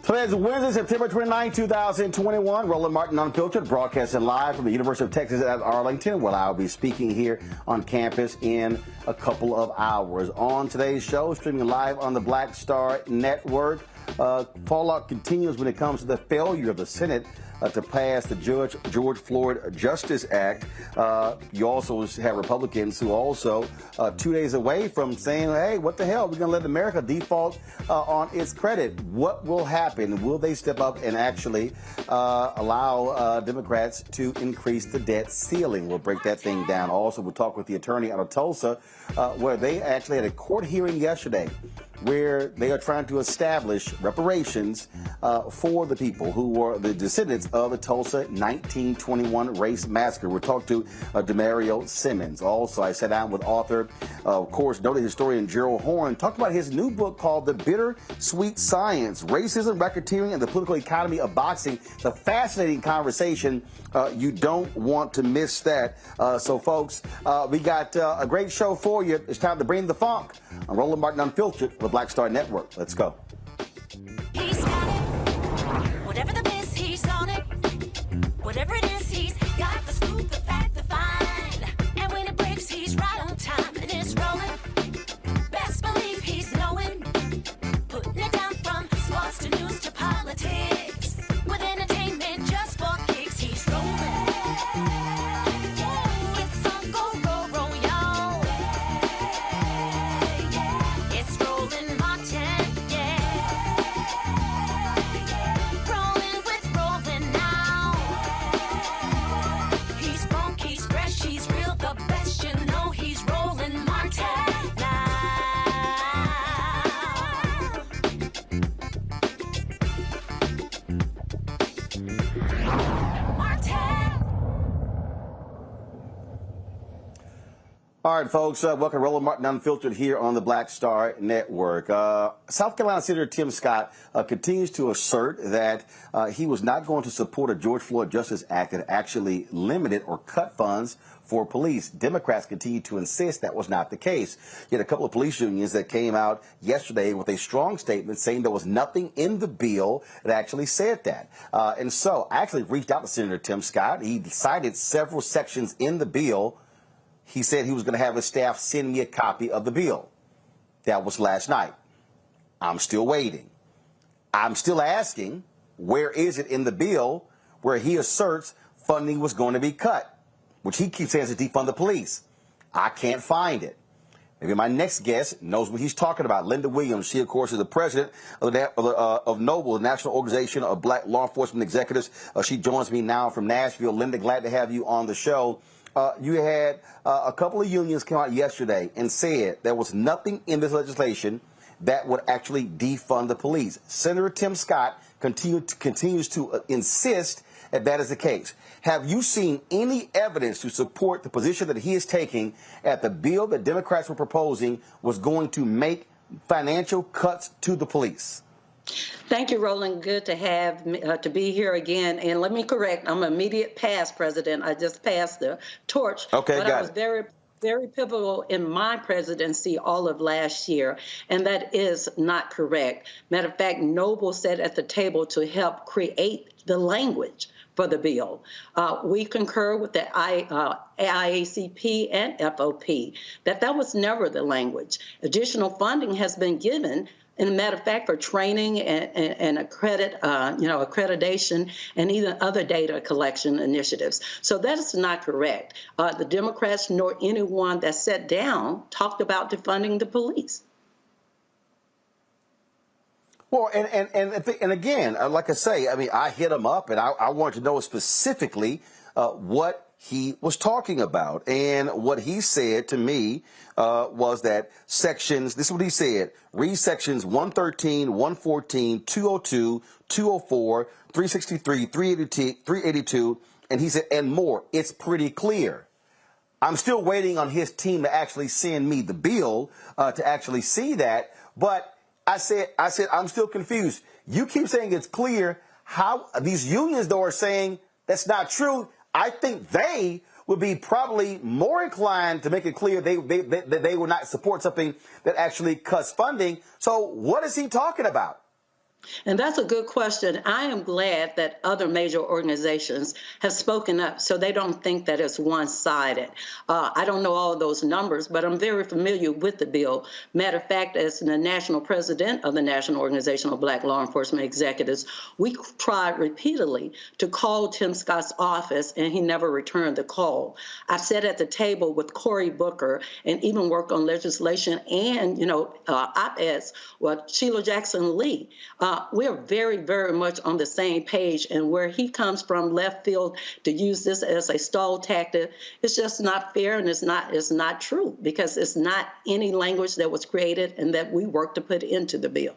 Today is Wednesday, September 29, 2021. Roland Martin Unfiltered, broadcasting live from the University of Texas at Arlington, where I'll be speaking here on campus in a couple of hours. On today's show, streaming live on the Black Star Network, fallout continues when it comes to the failure of the Senate to pass the George Floyd Justice Act. You also have Republicans who also 2 days away from saying, hey, what the hell? We're going to let America default on its credit. What will happen? Will they step up and actually allow Democrats to increase the debt ceiling? We'll break that thing down. Also, we'll talk with the attorney out of Tulsa, where they actually had a court hearing yesterday where they are trying to establish reparations for the people who were the descendants of the Tulsa 1921 race massacre. We'll talk to Demario Simmons. Also, I sat down with author, of course, noted historian Gerald Horne, talked about his new book called The Bittersweet Science, Racism, Racketeering, and the Political Economy of Boxing. It's a fascinating conversation. You don't want to miss that. So, folks, we got a great show for you. It's time to bring the funk. I'm Roland Martin Unfiltered with Black Star Network. Let's go. He's got it. Whatever the miss, he's on it. Whatever it is, he's got the scoop, the fact, the find. And when it breaks, he's right on time and it's rolling. Best believe he's knowing. Putting it down from sports to news to politics. With entertainment just for kicks, he's rolling. It's on go, roll, roll, y'all. It's rolling Martin, yeah. Rolling with rolling now. He's funky, he's fresh, he's real, the best, you know he's rolling Martin now. Martin. All right, folks, welcome to Roland Martin Unfiltered here on the Black Star Network. South Carolina Senator Tim Scott continues to assert that he was not going to support a George Floyd Justice Act that actually limited or cut funds for police. Democrats continue to insist that was not the case. You had a couple of police unions that came out yesterday with a strong statement saying there was nothing in the bill that actually said that. And so I actually reached out to Senator Tim Scott. He cited several sections in the bill. He said he was going to have his staff send me a copy of the bill. That was last night. I'm still waiting. I'm still asking, where is it in the bill where he asserts funding was going to be cut, which he keeps saying is to defund the police? I can't find it. Maybe my next guest knows what he's talking about. Linda Williams, she, of course, is the president of NOBLE, the National Organization of Black Law Enforcement Executives. She joins me now from Nashville. Linda, glad to have you on the show. You had a couple of unions come out yesterday and said there was nothing in this legislation that would actually defund the police. Senator Tim Scott continues to insist that that is the case. Have you seen any evidence to support the position that he is taking at the bill that Democrats were proposing was going to make financial cuts to the police? Thank you, Roland. Good to have to be here again. And let me correct, I'm immediate past president. I just passed the torch. Okay, but I was very pivotal in my presidency all of last year, and that is not correct. Matter of fact, Noble sat at the table to help create the language for the bill. We concur with the IACP and FOP that was never the language. Additional funding has been given, and a matter of fact, for training and accreditation and even other data collection initiatives. So that is not correct. The Democrats nor anyone that sat down talked about defunding the police. Well, and again, like I say, I mean, I hit him up and I wanted to know specifically what he was talking about. And what he said to me was that sections, this is what he said, read sections 113, 114, 202, 204, 363, 382, and he said, and more. It's pretty clear. I'm still waiting on his team to actually send me the bill to actually see that. But I said, I'm still confused. You keep saying it's clear. How these unions, though, are saying that's not true. I think they would be probably more inclined to make it clear they will not support something that actually cuts funding. So what is he talking about? And that's a good question. I am glad that other major organizations have spoken up so they don't think that it's one-sided. I don't know all of those numbers, but I'm very familiar with the bill. Matter of fact, as the national president of the National Organization of Black Law Enforcement Executives, we tried repeatedly to call Tim Scott's office, and he never returned the call. I've sat at the table with Cory Booker and even worked on legislation and, op-eds with Sheila Jackson Lee. We're very, very much on the same page, and where he comes from left field to use this as a stall tactic, it's just not fair, and it's not true, because it's not any language that was created and that we worked to put into the bill.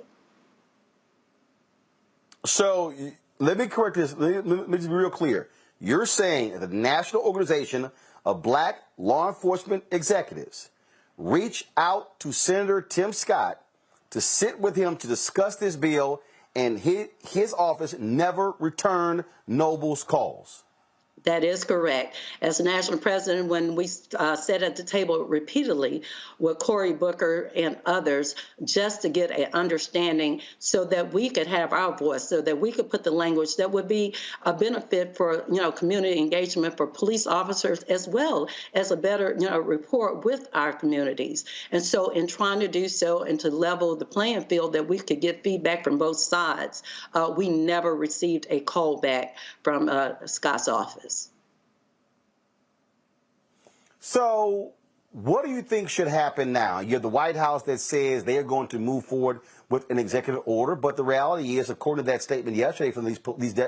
So let me correct this. Let me be real clear. You're saying that the National Organization of Black Law Enforcement Executives reached out to Senator Tim Scott to sit with him to discuss this bill, and his office never returned Noble's calls. That is correct. As national president, when we sat at the table repeatedly with Cory Booker and others, just to get an understanding so that we could have our voice, so that we could put the language that would be a benefit for, community engagement for police officers, as well as a better, rapport with our communities. And so in trying to do so and to level the playing field that we could get feedback from both sides, we never received a call back from Scott's office. So what do you think should happen now? You have the White House that says they are going to move forward with an executive order, but the reality is, according to that statement yesterday from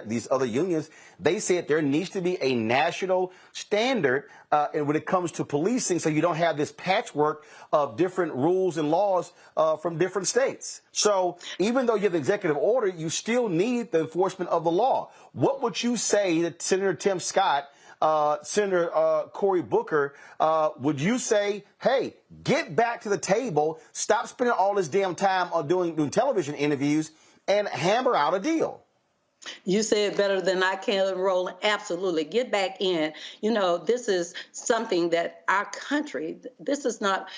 these other unions, they said there needs to be a national standard and when it comes to policing, so you don't have this patchwork of different rules and laws from different states. So even though you have the executive order, you still need the enforcement of the law. What would you say to Senator Tim Scott, Senator Cory Booker? Would you say, hey, get back to the table, stop spending all this damn time on doing television interviews, and hammer out a deal? You say it better than I can, Roland. Absolutely. Get back in. This is something that our country, this is not,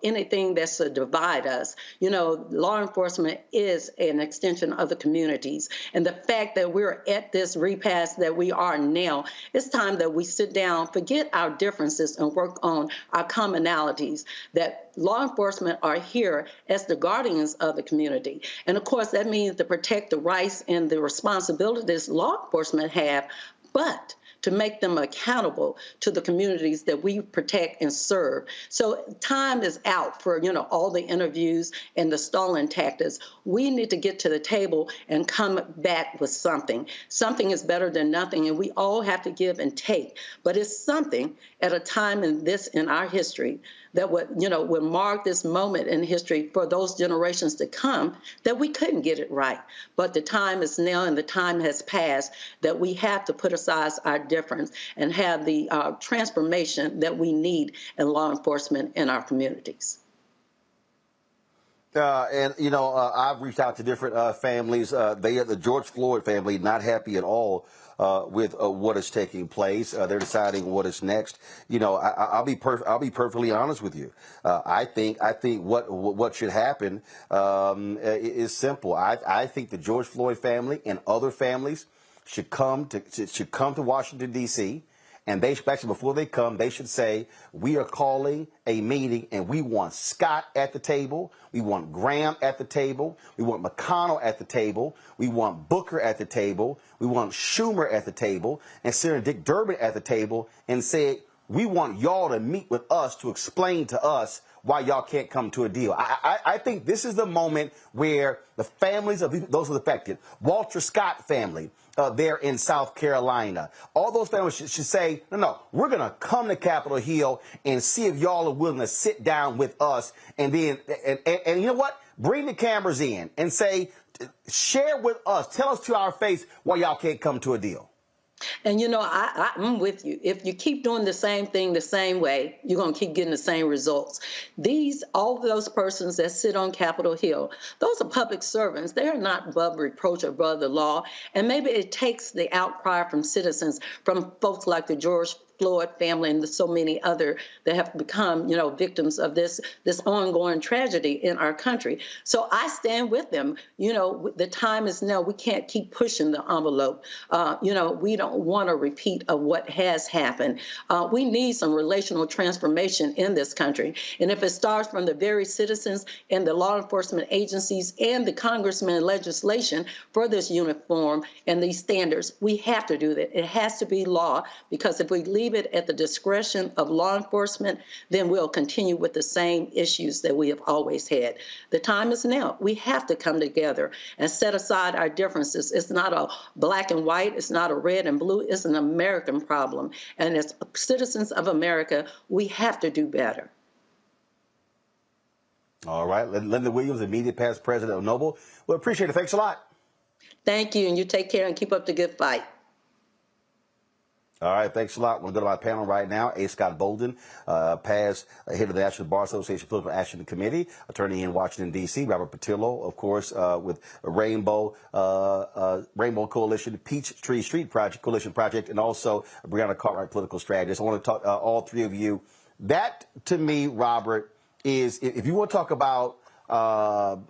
anything that's to divide us. Law enforcement is an extension of the communities. And the fact that we're at this repass that we are now, it's time that we sit down, forget our differences, and work on our commonalities, that law enforcement are here as the guardians of the community. And of course, that means to protect the rights and the responsibilities law enforcement have, but to make them accountable to the communities that we protect and serve. So time is out for, all the interviews and the stalling tactics. We need to get to the table and come back with something. Something is better than nothing, and we all have to give and take. But it's something at a time in our history that would mark this moment in history for those generations to come, that we couldn't get it right. But the time is now, and the time has passed, that we have to put aside our difference and have the transformation that we need in law enforcement in our communities. I've reached out to different families. The George Floyd family, not happy at all with what is taking place. They're deciding what is next. I'll be perfectly honest with you. I think what should happen is simple. I think the George Floyd family and other families should come to Washington, D.C., and actually, before they come, they should say, we are calling a meeting, and we want Scott at the table. We want Graham at the table. We want McConnell at the table. We want Booker at the table. We want Schumer at the table, and Senator Dick Durbin at the table, and say, we want y'all to meet with us to explain to us why y'all can't come to a deal. I think this is the moment where the families of those affected, Walter Scott family there in South Carolina, all those families should say, no, we're going to come to Capitol Hill and see if y'all are willing to sit down with us. And then, and you know what? Bring the cameras in and say, share with us, tell us to our face why y'all can't come to a deal. And I'm with you. If you keep doing the same thing the same way, you're going to keep getting the same results. All of those persons that sit on Capitol Hill, those are public servants. They are not above reproach or above the law. And maybe it takes the outcry from citizens, from folks like the George Floyd family and so many other that have become, victims of this ongoing tragedy in our country. So I stand with them. The time is now. We can't keep pushing the envelope. We don't want a repeat of what has happened. We need some relational transformation in this country. And if it starts from the very citizens and the law enforcement agencies and the congressmen and legislation for this uniform and these standards, we have to do that. It has to be law, because if we leave it at the discretion of law enforcement, then we'll continue with the same issues that we have always had. The time is now. We have to come together and set aside our differences. It's not a black and white. It's not a red and blue. It's an American problem. And as citizens of America, we have to do better. All right. Linda Williams, immediate past president of Noble. Well, appreciate it. Thanks a lot. Thank you. And you take care and keep up the good fight. All right, thanks a lot. We're going to go to my panel right now. A. Scott Bolden, past head of the National Bar Association Political Action Committee, attorney in Washington, D.C. Robert Patillo, of course, with Rainbow Coalition, Peachtree Street Project, Coalition Project, and also Brianna Cartwright, political strategist. I want to talk all three of you. That, to me, Robert, is, if you want to talk about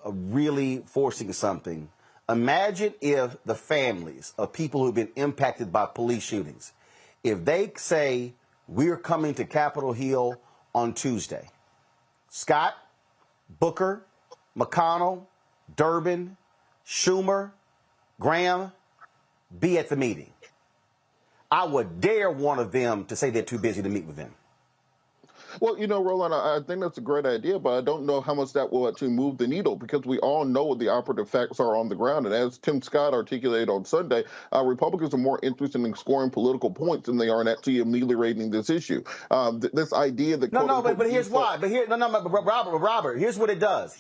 really forcing something, imagine if the families of people who've been impacted by police shootings, if they say, we're coming to Capitol Hill on Tuesday, Scott, Booker, McConnell, Durbin, Schumer, Graham, be at the meeting. I would dare one of them to say they're too busy to meet with them. Well, Roland, I think that's a great idea, but I don't know how much that will actually move the needle, because we all know what the operative facts are on the ground. And as Tim Scott articulated on Sunday, Republicans are more interested in scoring political points than they are in actually ameliorating this issue. This idea that but here's why. Robert, here's what it does.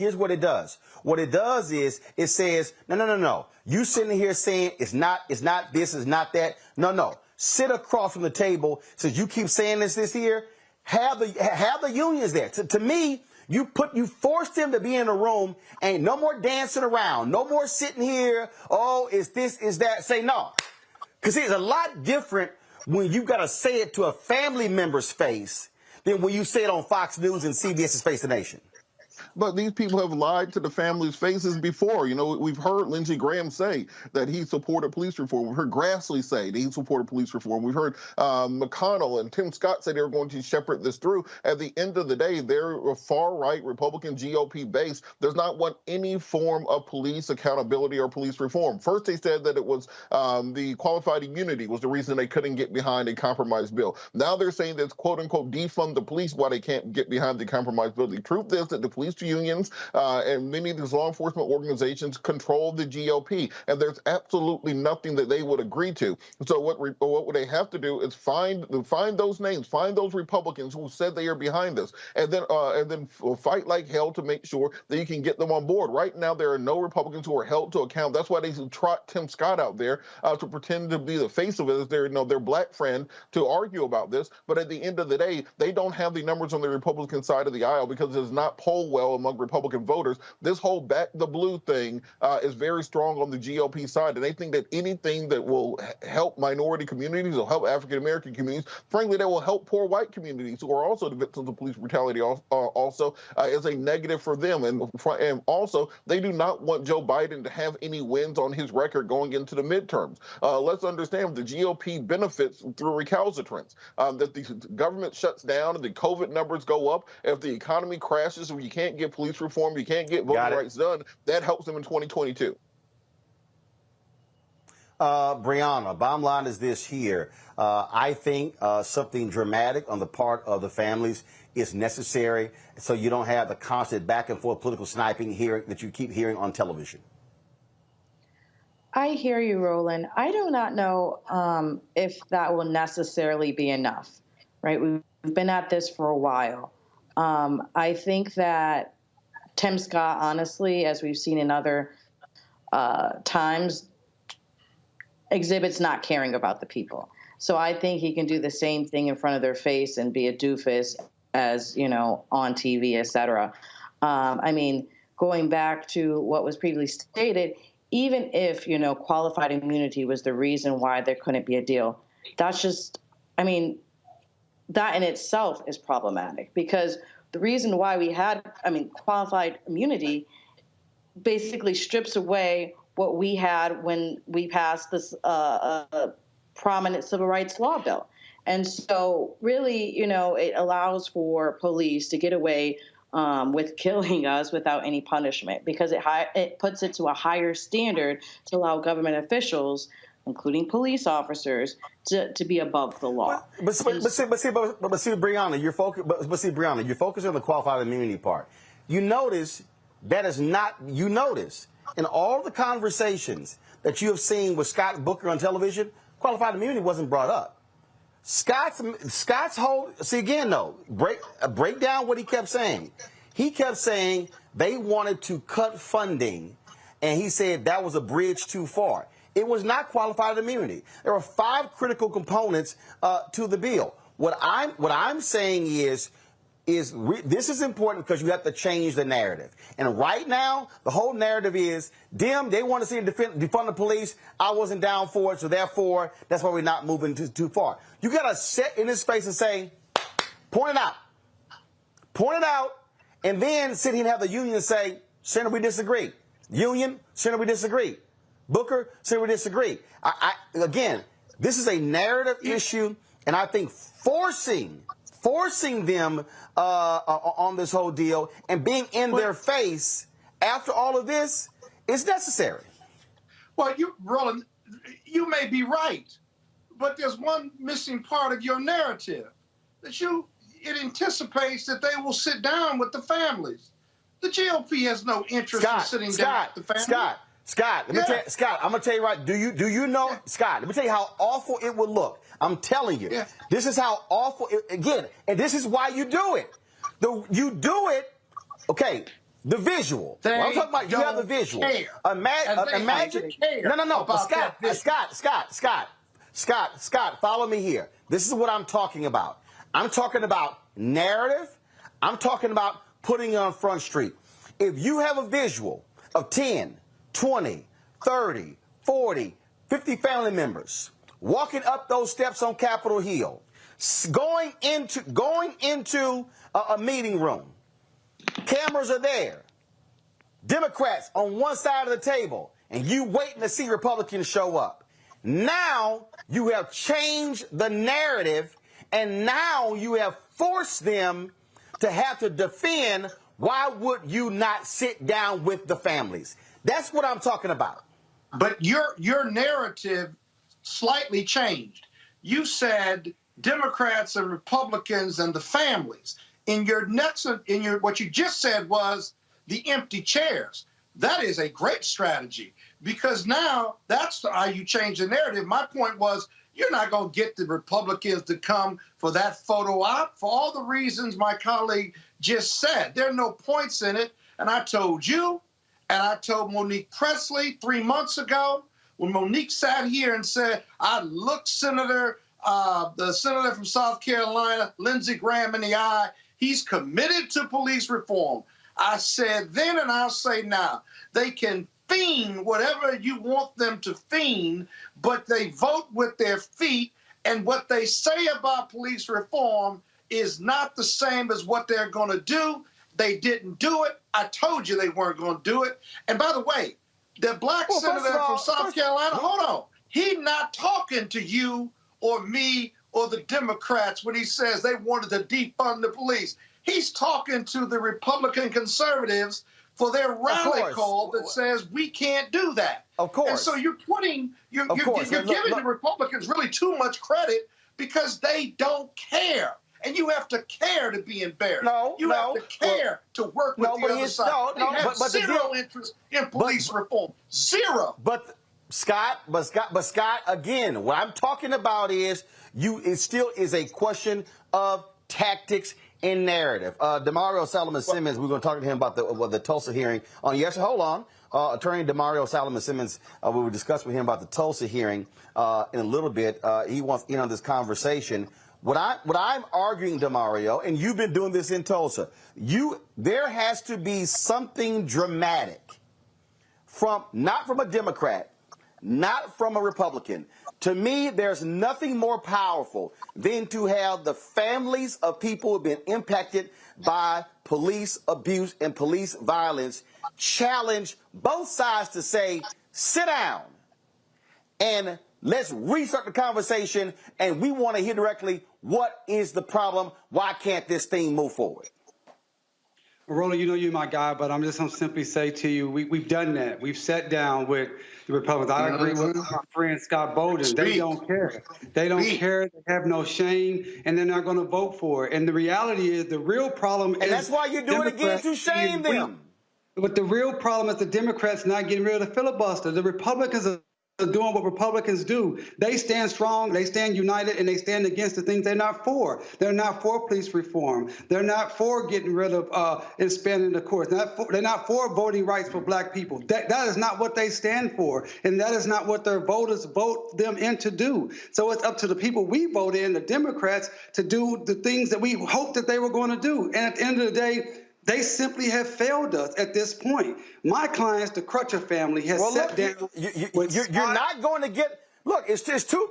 What it does is it says, no. You sitting here saying it's not this, it's not that. No. Sit across from the table. Since you keep saying this here. Have the unions there. To me, you force them to be in a room. Ain't no more dancing around. No more sitting here. Oh, is this, is that? Say no. Because it's a lot different when you got to say it to a family member's face than when you say it on Fox News and CBS's Face the Nation. But these people have lied to the families' faces before. We've heard Lindsey Graham say that he supported police reform. We've heard Grassley say that he supported police reform. We've heard McConnell and Tim Scott say they were going to shepherd this through. At the end of the day, they're a far-right Republican GOP base. Does not want any form of police accountability or police reform. First, they said that it was the qualified immunity was the reason they couldn't get behind a compromise bill. Now they're saying that, quote-unquote, defund the police why they can't get behind the compromise bill. The truth is that the police unions and many of these law enforcement organizations control the GOP, and there's absolutely nothing that they would agree to. So what would they have to do is find those names, find those Republicans who said they are behind this, and then fight like hell to make sure that you can get them on board. Right now, there are no Republicans who are held to account. That's why they trot Tim Scott out there to pretend to be the face of it as their black friend to argue about this. But at the end of the day, they don't have the numbers on the Republican side of the aisle because it does not poll well among Republican voters. This whole back the blue thing is very strong on the GOP side, and they think that anything that will help minority communities or help African American communities, frankly, that will help poor white communities who are also the victims of police brutality also is a negative for them. And also, they do not want Joe Biden to have any wins on his record going into the midterms. Let's understand the GOP benefits through recalcitrance. That the government shuts down and the COVID numbers go up. If the economy crashes, if you can't get police reform, you can't get voting rights done, that helps them in 2022. Brianna, bottom line is this here. I think something dramatic on the part of the families is necessary so you don't have the constant back and forth political sniping here that you keep hearing on television. I hear you, Roland. I do not know if that will necessarily be enough, right? We've been at this for a while. I think that Tim Scott, honestly, as we've seen in other times, exhibits not caring about the people. So I think he can do the same thing in front of their face and be a doofus as, on TV, et cetera. I mean, going back to what was previously stated, even if, qualified immunity was the reason why there couldn't be a deal, that's just, that in itself is problematic, because the reason why we had, qualified immunity basically strips away what we had when we passed this prominent civil rights law bill. And so really, it allows for police to get away with killing us without any punishment, because it puts it to a higher standard to allow government officials, including police officers, to be above the law. But see, Brianna, you're focusing on the qualified immunity part. You notice that is not. You notice in all the conversations that you have seen with Scott Booker on television, qualified immunity wasn't brought up. Scott's whole, see again though, break down what he kept saying. He kept saying they wanted to cut funding, and he said that was a bridge too far. It was not qualified immunity. There are 5 critical components to the bill. What I'm saying is this is important because you have to change the narrative. And right now, the whole narrative is, they want to see defund the police. I wasn't down for it, so therefore, that's why we're not moving too far. You got to sit in his face and say, point it out, and then sit here and have the union say, Senator, we disagree. Union, Senator, we disagree. Booker, Senator, we disagree. Again, this is a narrative issue, and I think forcing them on this whole deal and being in their face after all of this is necessary. Well, Roland, you may be right, but there's one missing part of your narrative, that it anticipates that they will sit down with the families. The GOP has no interest in sitting down with the families. Scott, I'm gonna tell you right. Do you know, Scott? Let me tell you how awful it would look. I'm telling you, this is how awful. Again, and this is why you do it. You do it. Okay, the visual. Well, I'm talking about you have the visual. Imagine. No. But Scott, follow me here. This is what I'm talking about. I'm talking about narrative. I'm talking about putting on Front Street. If you have a visual of 10, 20, 30, 40, 50 family members walking up those steps on Capitol Hill, going into a meeting room, cameras are there, Democrats on one side of the table, and you waiting to see Republicans show up. Now you have changed the narrative, and now you have forced them to have to defend. Why would you not sit down with the families? That's what I'm talking about. But your narrative slightly changed. You said Democrats and Republicans and the families. What you just said was the empty chairs. That is a great strategy, because now that's how you change the narrative. My point was, you're not going to get the Republicans to come for that photo op for all the reasons my colleague just said. There are no points in it. And I told you, and I told Monique Presley 3 months ago, when Monique sat here and said, I looked the senator from South Carolina, Lindsey Graham, in the eye. He's committed to police reform. I said then, and I'll say now, they can fiend whatever you want them to fiend, but they vote with their feet, and what they say about police reform is not the same as what they're going to do. They didn't do it. I told you they weren't going to do it. And by the way, the black senator from South Carolina, hold on, he's not talking to you or me or the Democrats when he says they wanted to defund the police. He's talking to the Republican conservatives for their rally call that says we can't do that. Of course. And so you're giving the Republicans really too much credit because they don't care. And you have to care to be embarrassed. You have to care to work with the other side. They have zero interest in police reform. Zero. But Scott, again, what I'm talking about is it still is a question of tactics in narrative. Demario Solomon Simmons, we're going to talk to him about the Tulsa hearing on yes. Hold on. Attorney Demario Solomon Simmons, we will discuss with him about the Tulsa hearing in a little bit. He wants in on this conversation. What I'm arguing, Demario, and you've been doing this in Tulsa, there has to be something dramatic not from a Democrat, not from a Republican. To me, there's nothing more powerful than to have the families of people who have been impacted by police abuse and police violence challenge both sides to say, sit down and let's restart the conversation, and we want to hear directly what is the problem, why can't this thing move forward? Roland, you know you're my guy, but I'm just going to simply say to you, we've done that. We've sat down with the Republicans. I agree with my friend Scott Bolden. They don't care. They don't care. They have no shame, and they're not going to vote for it. And the reality is the real problem is... And that's why you do it again, to shame them. But the real problem is the Democrats not getting rid of the filibuster. The Republicans are doing what Republicans do. They stand strong, they stand united, and they stand against the things they're not for. They're not for police reform. They're not for getting rid of expanding the courts. They're not for voting rights for black people. That is not what they stand for, and that is not what their voters vote them in to do. So it's up to the people we vote in, the Democrats, to do the things that we hoped that they were going to do. And at the end of the day, they simply have failed us at this point. My clients, the Crutcher family, has sat down. You're not going to get. Look, it's two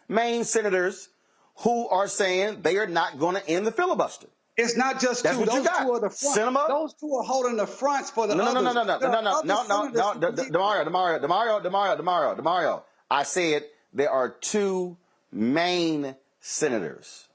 main senators who are saying they are not going to end the filibuster. It's not just That's two. what Those you got. two are the front. Cinema? Those two are holding the fronts for the others. Demario. I said there are two main senators.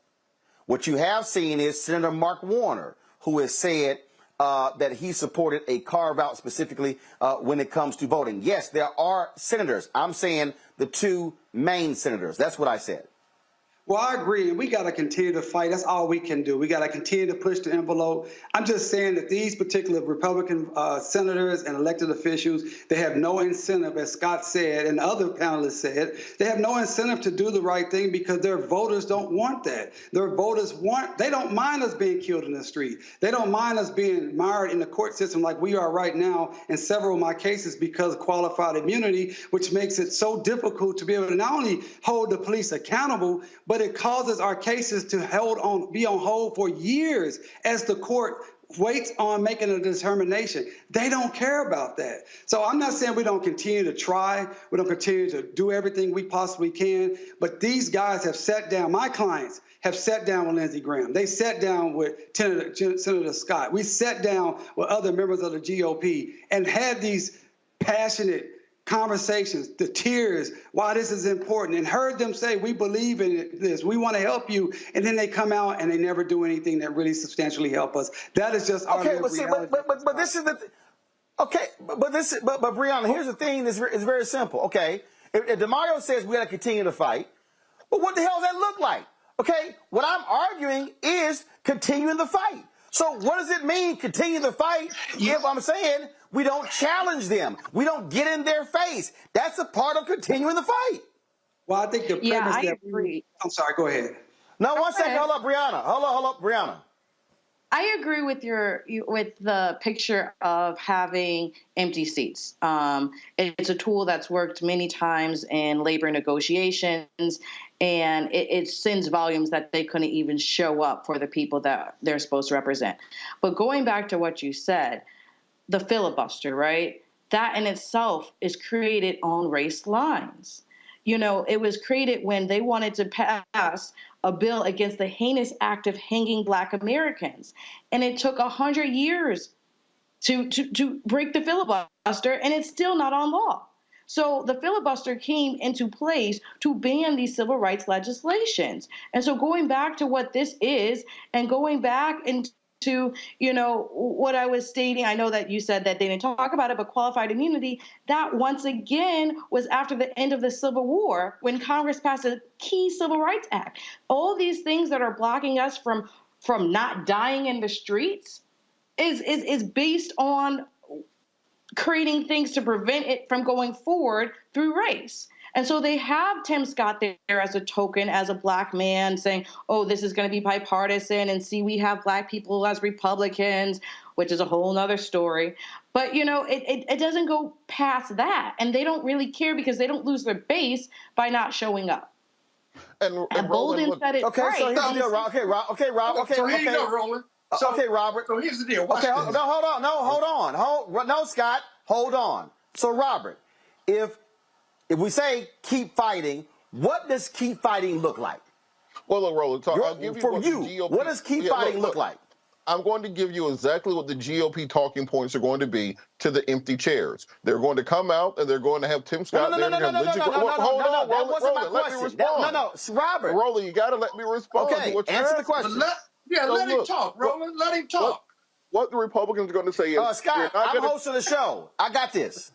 What you have seen is Senator Mark Warner, who has said that he supported a carve-out specifically when it comes to voting. Yes, there are senators. I'm saying the two main senators. That's what I said. Well, I agree, and we got to continue to fight. That's all we can do. We got to continue to push the envelope. I'm just saying that these particular Republican senators and elected officials, they have no incentive, as Scott said and other panelists said, they have no incentive to do the right thing because their voters don't want that. Their voters they don't mind us being killed in the street. They don't mind us being mired in the court system like we are right now in several of my cases because of qualified immunity, which makes it so difficult to be able to not only hold the police accountable, but it causes our cases to be on hold for years as the court waits on making a determination. They don't care about that. So I'm not saying we don't continue to try, we don't continue to do everything we possibly can, but these guys have sat down, my clients have sat down with Lindsey Graham. They sat down with Senator Scott. We sat down with other members of the GOP and had these passionate conversations, the tears, why this is important, and heard them say, we believe in this, we want to help you, and then they come out and they never do anything that really substantially help us. That is just our reality. But this is the but Breonna, here's the thing, it's very simple. Okay, if Demario says we got to continue to fight, well, what the hell does that look like? Okay, what I'm arguing is continuing the fight. So what does it mean, continue the fight, if I'm saying we don't challenge them, we don't get in their face? That's a part of continuing the fight. Well, I think the premise I agree. I'm sorry, go ahead. No, one second, hold up, Brianna. Hold up, Brianna. I agree with with the picture of having empty seats. It's a tool that's worked many times in labor negotiations, and it sends volumes that they couldn't even show up for the people that they're supposed to represent. But going back to what you said, the filibuster, right? That in itself is created on race lines. You know, it was created when they wanted to pass a bill against the heinous act of hanging Black Americans. And it took 100 years to break the filibuster, and it's still not on law. So the filibuster came into place to ban these civil rights legislations. And so going back to what this is and going back into, you know, what I was stating, I know that you said that they didn't talk about it, but qualified immunity, that once again was after the end of the Civil War when Congress passed a key Civil Rights Act. All these things that are blocking us from not dying in the streets is based on creating things to prevent it from going forward through race. And so they have Tim Scott there as a token, as a black man, saying, oh, this is going to be bipartisan, and see, we have black people as Republicans, which is a whole nother story. But, you know, it doesn't go past that. And they don't really care because they don't lose their base by not showing up. And Bolden said it okay, right. so here's the deal, Rob. Okay, Rob. Okay, so here you go, Roland. So, okay, Robert. So here's the deal. Watch Okay, this. hold on. No, Scott, hold on. So, Robert, if we say keep fighting, what does keep fighting look like? Well, look, Roland, so I'll give you for what you. the GOP, What does keep fighting look like? I'm going to give you exactly what the GOP talking points are going to be to the empty chairs. They're going to come out and they're going to have Tim Scott there. No, that wasn't my question. No, Robert. Roland, you got to let me respond. Okay, answer the question. Let him talk, Roland. Let him talk. What the Republicans are going to say is, Scott, I'm hosting the show. I got this.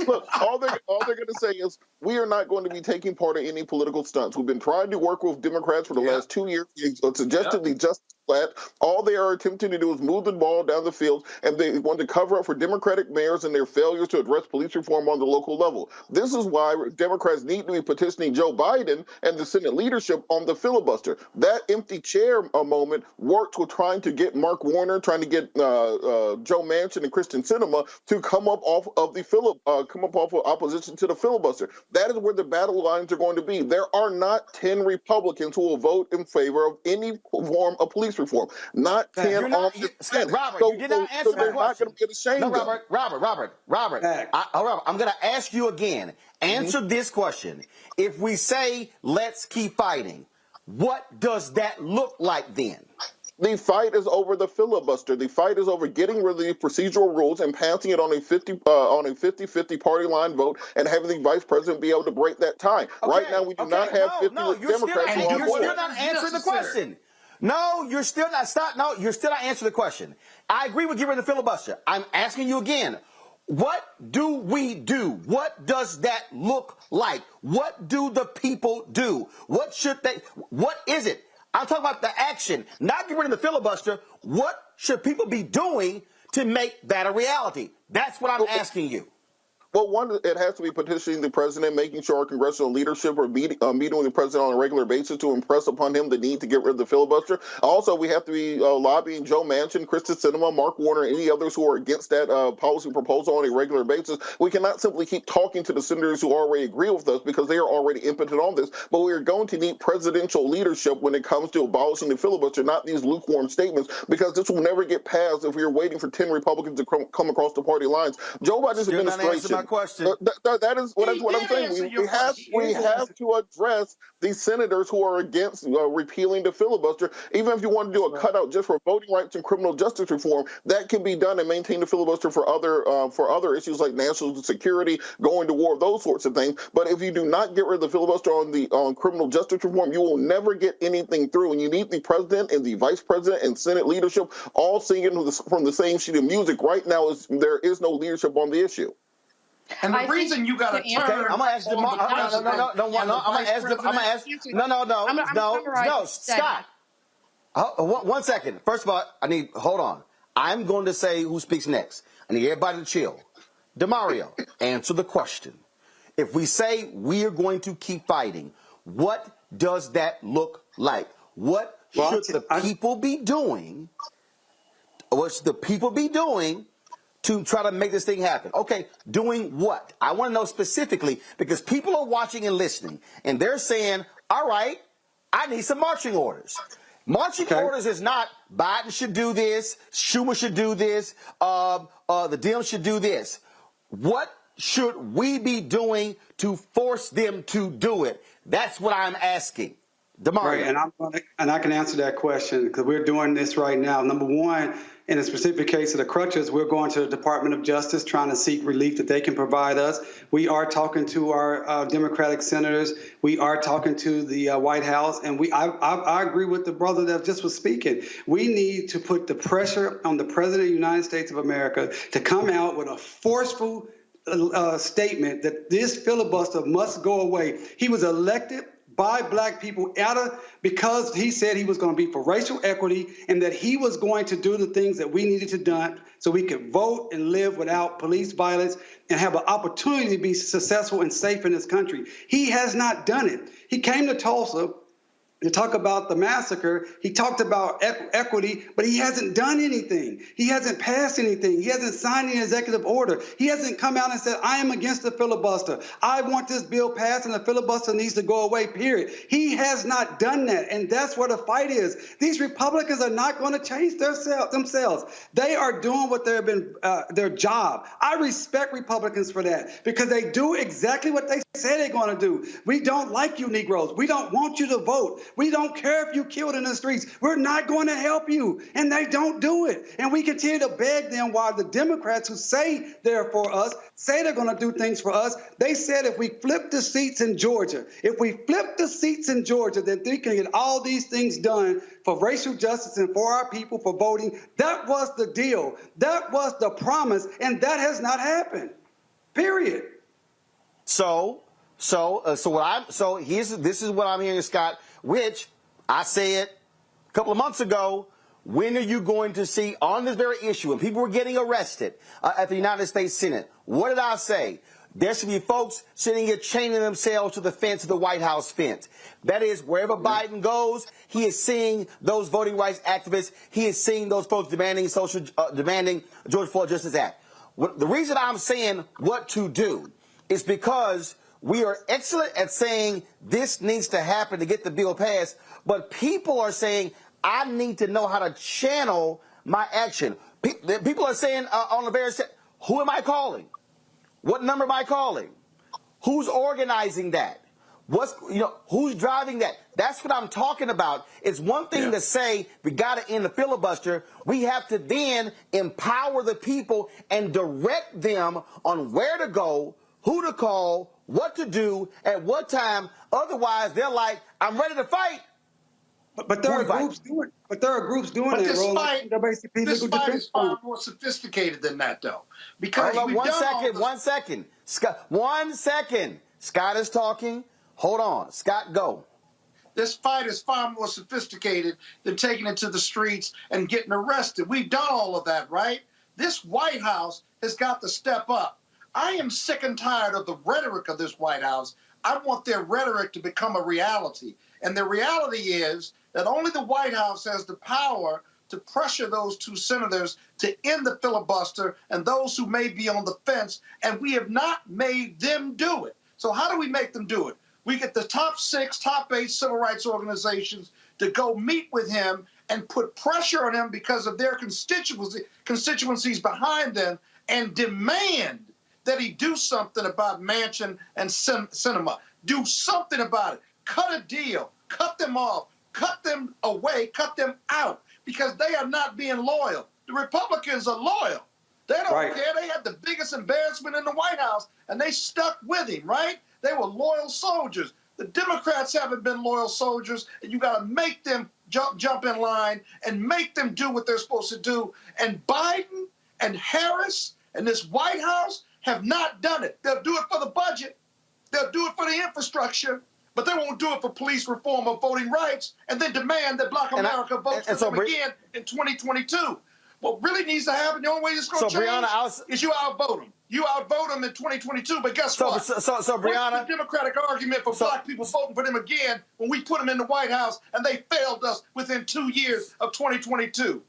Look, all they're going to say is, we are not going to be taking part in any political stunts. We've been trying to work with Democrats for the last 2 years, suggested the justice flat. All they are attempting to do is move the ball down the field, and they want to cover up for Democratic mayors and their failures to address police reform on the local level. This is why Democrats need to be petitioning Joe Biden and the Senate leadership on the filibuster. That empty chair moment worked with trying to get Mark Warner, trying to get Joe Manchin and Kristen Sinema to come up off of opposition to the filibuster. That is where the battle lines are going to be. There are not 10 Republicans who will vote in favor of any form of police reform. Not 10 off the Senate. Robert, so, you did not answer my they're question. not going to get ashamed No, of it. Robert. I'm going to ask you again. Answer this question. If we say let's keep fighting, what does that look like then? The fight is over the filibuster. The fight is over getting rid of the procedural rules and passing it on a 50-50 party line vote and having the vice president be able to break that tie. Right now, we do not have 50 Democrats. You're still not answering the question. No, you're still not. Stop. No, you're still not answering the question. I agree with getting rid of the filibuster. I'm asking you again. What do we do? What does that look like? What do the people do? What is it? I'm talking about the action, not getting rid of the filibuster. What should people be doing to make that a reality? That's what I'm asking you. Well, one, it has to be petitioning the president, making sure our congressional leadership are meeting with the president on a regular basis to impress upon him the need to get rid of the filibuster. Also, we have to be lobbying Joe Manchin, Kristen Sinema, Mark Warner, and any others who are against that policy proposal on a regular basis. We cannot simply keep talking to the senators who already agree with us because they are already impotent on this. But we are going to need presidential leadership when it comes to abolishing the filibuster, not these lukewarm statements, because this will never get passed if we are waiting for 10 Republicans to come across the party lines. Joe Biden's administration. Question. That is what I'm saying. We have to address these senators who are against repealing the filibuster. Even if you want to do a cutout just for voting rights and criminal justice reform, that can be done and maintain the filibuster for other issues like national security, going to war, those sorts of things. But if you do not get rid of the filibuster on criminal justice reform, you will never get anything through. And you need the president and the vice president and Senate leadership all singing from the same sheet of music. Right now, there is no leadership on the issue. And the reason you got to turn. Okay, I'm gonna ask them. No, Scott. One second. First of all, hold on. I'm going to say who speaks next. I need everybody to chill. DeMario, answer the question. If we say we are going to keep fighting, what does that look like? What should the people be doing? What should the people be doing to try to make this thing happen? Okay, doing what? I want to know specifically because people are watching and listening, and they're saying, all right, I need some marching orders. Marching orders is not Biden should do this, Schumer should do this, the Dems should do this. What should we be doing to force them to do it? That's what I'm asking. DeMario. Right, and I can answer that question because we're doing this right now. Number one, in a specific case of the crutches, we're going to the Department of Justice trying to seek relief that they can provide us. We are talking to our Democratic senators. We are talking to the White House. And I agree with the brother that just was speaking. We need to put the pressure on the President of the United States of America to come out with a forceful statement that this filibuster must go away. He was elected by black people because he said he was going to be for racial equity and that he was going to do the things that we needed to do so we could vote and live without police violence and have an opportunity to be successful and safe in this country. He has not done it. He came to Tulsa to talk about the massacre. He talked about equity, but he hasn't done anything. He hasn't passed anything. He hasn't signed an executive order. He hasn't come out and said, I am against the filibuster. I want this bill passed and the filibuster needs to go away, period. He has not done that, and that's where the fight is. These Republicans are not going to change themselves. They are doing what they've been their job. I respect Republicans for that because they do exactly what they say they're going to do. We don't like you Negroes. We don't want you to vote. We don't care if you killed in the streets. We're not going to help you. And they don't do it. And we continue to beg them while the Democrats who say they're for us, say they're going to do things for us. They said if we flip the seats in Georgia, then we can get all these things done for racial justice and for our people for voting. That was the deal. That was the promise. And that has not happened. Period. This is what I'm hearing, Scott, which I said a couple of months ago. When are you going to see on this very issue, and people were getting arrested at the United States Senate? What did I say? There should be folks sitting here chaining themselves to the fence of the White House fence. That is, wherever Biden goes, he is seeing those voting rights activists. He is seeing those folks demanding George Floyd Justice Act. The reason I'm saying what to do is because we are excellent at saying this needs to happen to get the bill passed, but people are saying, I need to know how to channel my action. People are saying on the various, who am I calling? What number am I calling? Who's organizing that? Who's driving that? That's what I'm talking about. It's one thing to say we got to end the filibuster. We have to then empower the people and direct them on where to go, who to call, what to do, at what time. Otherwise, they're like, I'm ready to fight. But there are groups doing it. But this fight is far more sophisticated than that, though. Because one second. Scott, 1 second. Scott is talking. Hold on. Scott, go. This fight is far more sophisticated than taking it to the streets and getting arrested. We've done all of that, right? This White House has got to step up. I am sick and tired of the rhetoric of this White House. I want their rhetoric to become a reality. And the reality is that only the White House has the power to pressure those two senators to end the filibuster and those who may be on the fence, and we have not made them do it. So how do we make them do it? We get the top 6, top 8 civil rights organizations to go meet with him and put pressure on him because of their constituencies behind them and demand that he do something about Manchin and Sinema. Do something about it. Cut a deal. Cut them off. Cut them away. Cut them out because they are not being loyal. The Republicans are loyal. They don't care. They had the biggest embarrassment in the White House, and they stuck with him, right? They were loyal soldiers. The Democrats haven't been loyal soldiers, and you got to make them jump in line and make them do what they're supposed to do. And Biden and Harris and this White House have not done it. They'll do it for the budget. They'll do it for the infrastructure, but they won't do it for police reform or voting rights and then demand that Black America votes for them again in 2022. What really needs to happen, the only way it's going to change is you outvote them. You outvote them in 2022, but guess what? So Brianna, what's the Democratic argument for Black people voting for them again when we put them in the White House and they failed us within 2 years of 2022?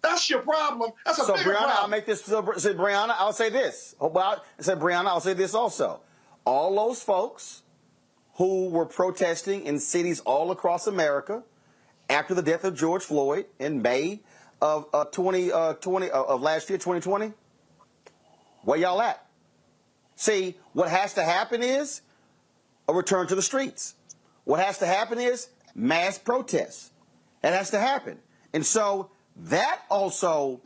That's your problem. That's a bigger problem. I'll make this. Brianna, I'll say this. Brianna, I'll say this also. All those folks who were protesting in cities all across America after the death of George Floyd in May of last year, 2020, where y'all at? See, what has to happen is a return to the streets. What has to happen is mass protests. That has to happen. And so that also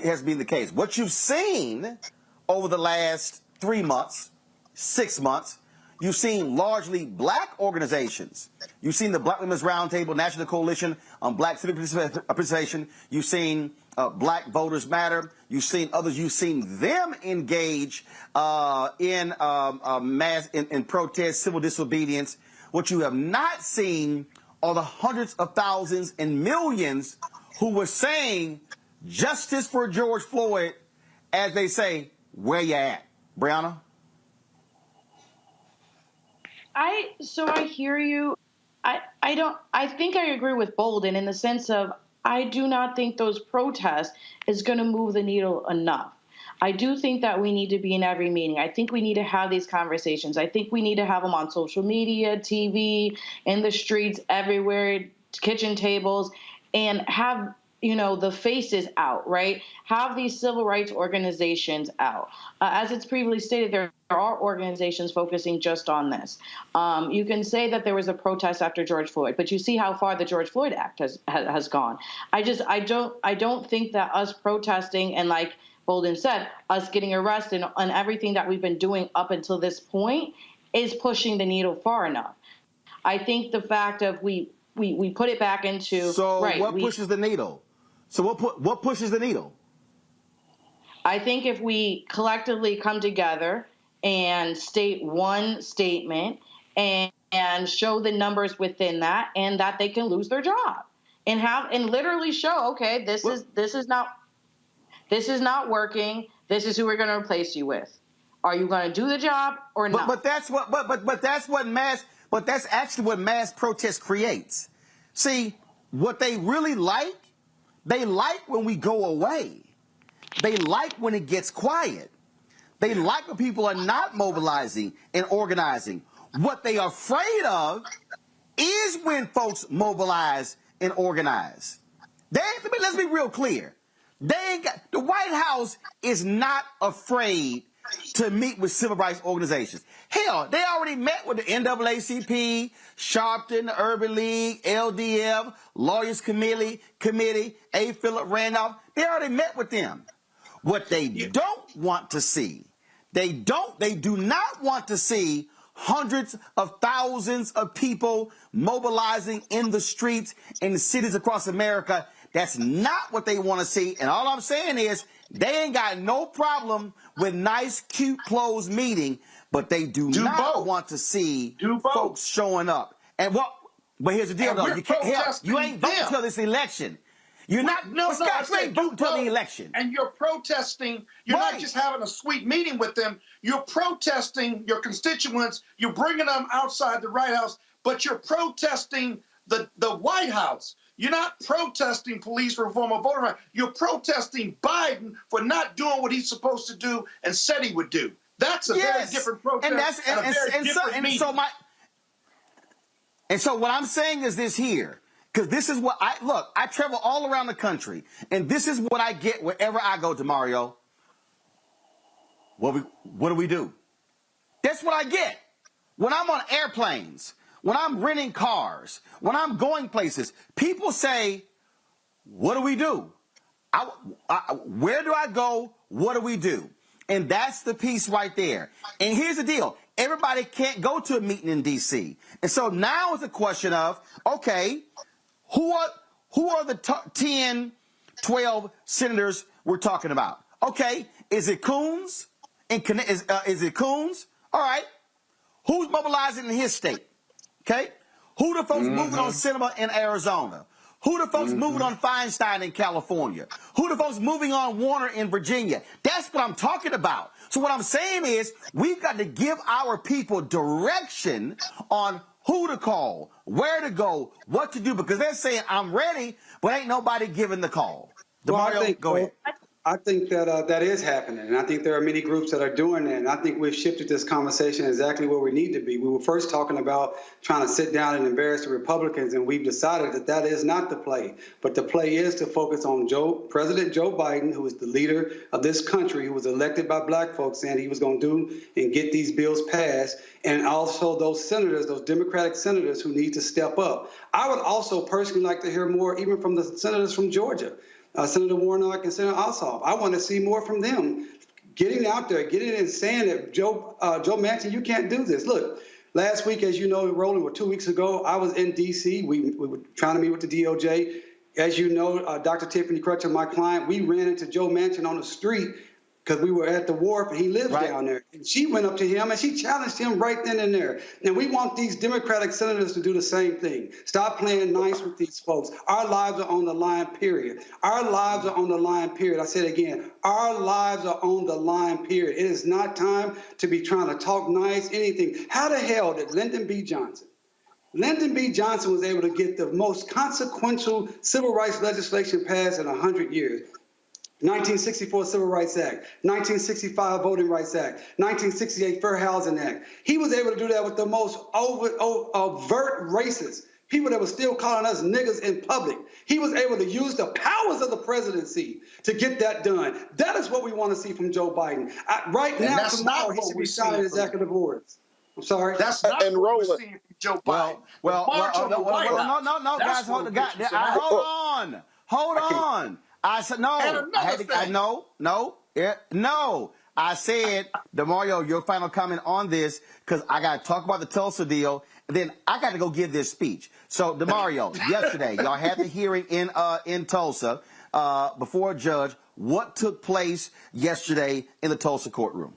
has been the case. What you've seen over the last 3 months, 6 months, you've seen largely Black organizations. You've seen the Black Women's Roundtable, National Coalition on Black Civic Participation. You've seen Black Voters Matter. You've seen others. You've seen them engage in protest, civil disobedience. What you have not seen are the hundreds of thousands and millions who were saying justice for George Floyd, as they say, where you at? Brianna? So I hear you. I think I agree with Bolden in the sense of I do not think those protests is going to move the needle enough. I do think that we need to be in every meeting. I think we need to have these conversations. I think we need to have them on social media, TV, in the streets, everywhere, kitchen tables, and have, the faces out, right? Have these civil rights organizations out. As it's previously stated, there are organizations focusing just on this. You can say that there was a protest after George Floyd, but you see how far the George Floyd Act has gone. I don't think that us protesting and, like Bolden said, us getting arrested and everything that we've been doing up until this point is pushing the needle far enough. I think the fact of we put it back into pushes the needle? So what pushes the needle? I think if we collectively come together and state one statement and show the numbers within that, and that they can lose their job, and literally show, okay, this is not working. This is who we're going to replace you with. Are you going to do the job or not? But that's actually what mass protest creates. See, what they really like, they like when we go away. They like when it gets quiet. They like when people are not mobilizing and organizing. What they are afraid of is when folks mobilize and organize. Let's be real clear. The White House is not afraid to meet with civil rights organizations. Hell, they already met with the NAACP, Sharpton, the Urban League, LDF, Lawyers Committee, A. Philip Randolph. They already met with them. What they don't want to see, they do not want to see hundreds of thousands of people mobilizing in the streets in the cities across America. That's not what they want to see. And all I'm saying is they ain't got no problem with nice, cute clothes meeting, but they do not want to see folks showing up. But here's the deal, though. You ain't voting until this election. You ain't voting until the election. And you're protesting. You're not just having a sweet meeting with them. You're protesting your constituents. You're bringing them outside the White House, but you're protesting the White House. You're not protesting police reform or voter rights. You're protesting Biden for not doing what he's supposed to do and said he would do. That's a very different protest and a very different meeting. So what I'm saying is this here, because this is what I travel all around the country, and this is what I get wherever I go, DeMario. What do we do? That's what I get. When I'm on airplanes, when I'm renting cars, when I'm going places, people say, what do we do? Where do I go? What do we do? And that's the piece right there. And here's the deal. Everybody can't go to a meeting in D.C. And so now it's a question of, okay, who are the 10, 12 senators we're talking about? Okay, is it Coons? Is it Coons? All right. Who's mobilizing in his state? Okay? Who the folks moving on Cinema in Arizona? Who the folks moving on Feinstein in California? Who the folks moving on Warner in Virginia? That's what I'm talking about. So what I'm saying is we've got to give our people direction on who to call, where to go, what to do, because they're saying, I'm ready, but ain't nobody giving the call. DeMario, go ahead. I think that that is happening, and I think there are many groups that are doing that, and I think we've shifted this conversation exactly where we need to be. We were first talking about trying to sit down and embarrass the Republicans, and we've decided that that is not the play. But the play is to focus on President Joe Biden, who is the leader of this country, who was elected by black folks, saying he was going to do and get these bills passed, and also those senators, those Democratic senators who need to step up. I would also personally like to hear more even from the senators from Georgia. Senator Warnock and Senator Ossoff. I want to see more from them getting out there, getting and saying that Joe Manchin, you can't do this. Look, last week, as you know, Roland, or 2 weeks ago, I was in D.C. We were trying to meet with the DOJ. As you know, Dr. Tiffany Crutcher, my client, we ran into Joe Manchin on the street because we were at the wharf and he lives Right. down there. And she went up to him and she challenged him right then and there. And we want these Democratic senators to do the same thing. Stop playing nice with these folks. Our lives are on the line, period. Our lives are on the line, period. I said it again, our lives are on the line, period. It is not time to be trying to talk nice, anything. How the hell did Lyndon B. Johnson was able to get the most consequential civil rights legislation passed in 100 years? 1964 Civil Rights Act, 1965 Voting Rights Act, 1968 Fair Housing Act. He was able to do that with the most overt racist people that were still calling us niggas in public. He was able to use the powers of the presidency to get that done. That is what we want to see from Joe Biden. Right now, tomorrow, he should be signing executive orders. I'm sorry. That's not And what Roland- we're seeing from Joe Biden. No, guys, That's what hold on. I said no. And another thing. No. I said, DeMario, your final comment on this, because I got to talk about the Tulsa deal, and then I got to go give this speech. So, DeMario, yesterday, y'all had the hearing in Tulsa before a judge. What took place yesterday in the Tulsa courtroom?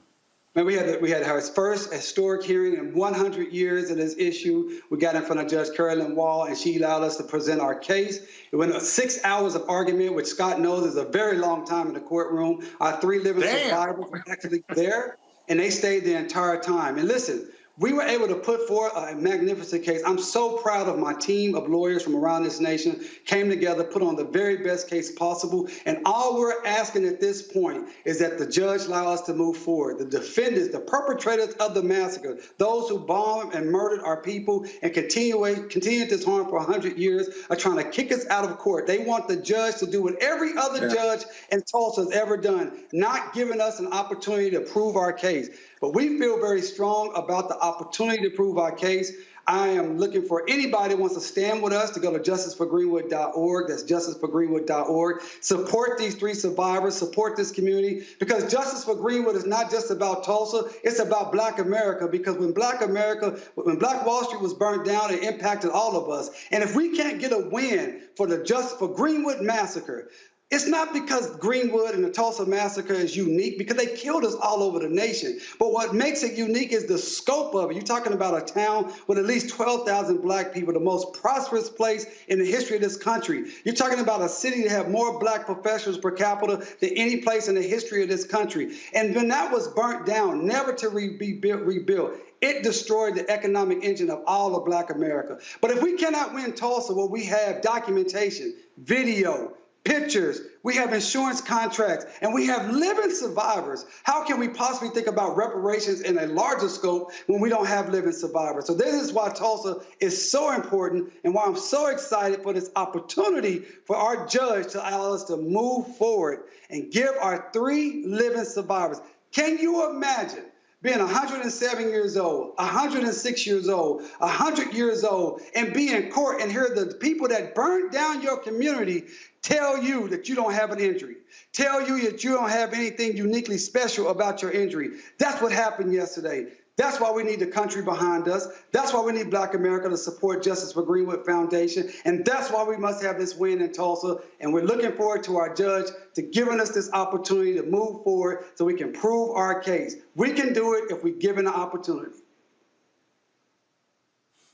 Man, we had our first historic hearing in 100 years of this issue. We got in front of Judge Carolyn Wall, and she allowed us to present our case. It went 6 hours of argument, which Scott knows is a very long time in the courtroom. Our 3 living survivors were actually there, and they stayed the entire time. And listen, we were able to put forth a magnificent case. I'm so proud of my team of lawyers from around this nation, came together, put on the very best case possible. And all we're asking at this point is that the judge allow us to move forward. The defendants, the perpetrators of the massacre, those who bombed and murdered our people and continued this harm for 100 years are trying to kick us out of court. They want the judge to do what every other judge in Tulsa has ever done, not giving us an opportunity to prove our case. But we feel very strong about the opportunity to prove our case. I am looking for anybody who wants to stand with us to go to justiceforgreenwood.org. That's justiceforgreenwood.org. Support these 3 survivors. Support this community. Because Justice for Greenwood is not just about Tulsa. It's about Black America. Because when Black Wall Street was burned down, it impacted all of us. And if we can't get a win for the Justice for Greenwood massacre, it's not because Greenwood and the Tulsa massacre is unique, because they killed us all over the nation. But what makes it unique is the scope of it. You're talking about a town with at least 12,000 Black people, the most prosperous place in the history of this country. You're talking about a city that had more Black professionals per capita than any place in the history of this country. And when that was burnt down, never to be rebuilt, it destroyed the economic engine of all of Black America. But if we cannot win Tulsa, where we have documentation, video, pictures, we have insurance contracts, and we have living survivors, how can we possibly think about reparations in a larger scope when we don't have living survivors? So this is why Tulsa is so important and why I'm so excited for this opportunity for our judge to allow us to move forward and give our 3 living survivors. Can you imagine being 107 years old, 106 years old, 100 years old, and be in court and hear the people that burned down your community tell you that you don't have an injury, tell you that you don't have anything uniquely special about your injury? That's what happened yesterday. That's why we need the country behind us. That's why we need Black America to support Justice for Greenwood Foundation. And that's why we must have this win in Tulsa. And we're looking forward to our judge to giving us this opportunity to move forward so we can prove our case. We can do it if we're given the opportunity.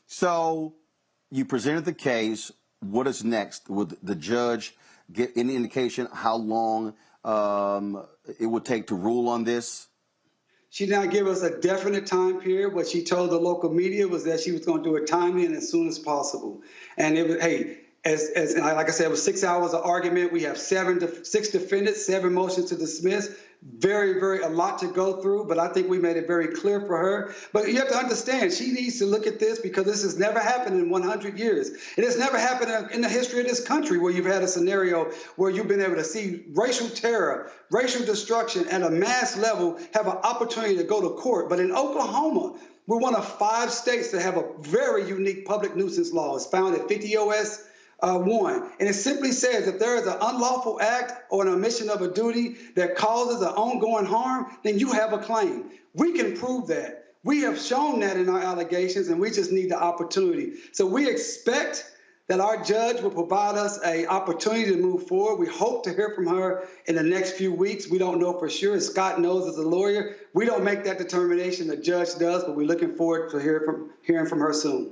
So you presented the case. What is next? Would the judge get any indication how long it would take to rule on this? She did not give us a definite time period. What she told the local media was that she was going to do it timely and as soon as possible. And it was, hey, as like I said, it was 6 hours of argument. We have 6 defendants, 7 motions to dismiss. Very, very a lot to go through, but I think we made it very clear for her. But you have to understand, she needs to look at this because this has never happened in 100 years. It has never happened in the history of this country where you've had a scenario where you've been able to see racial terror, racial destruction at a mass level have an opportunity to go to court. But in Oklahoma, we're one of 5 states that have a very unique public nuisance law. It's found at 50 OS 1. And it simply says if there is an unlawful act or an omission of a duty that causes an ongoing harm, then you have a claim. We can prove that. We have shown that in our allegations, and we just need the opportunity. So we expect that our judge will provide us an opportunity to move forward. We hope to hear from her in the next few weeks. We don't know for sure. As Scott knows as a lawyer, we don't make that determination. The judge does, but we're looking forward to hearing from her soon.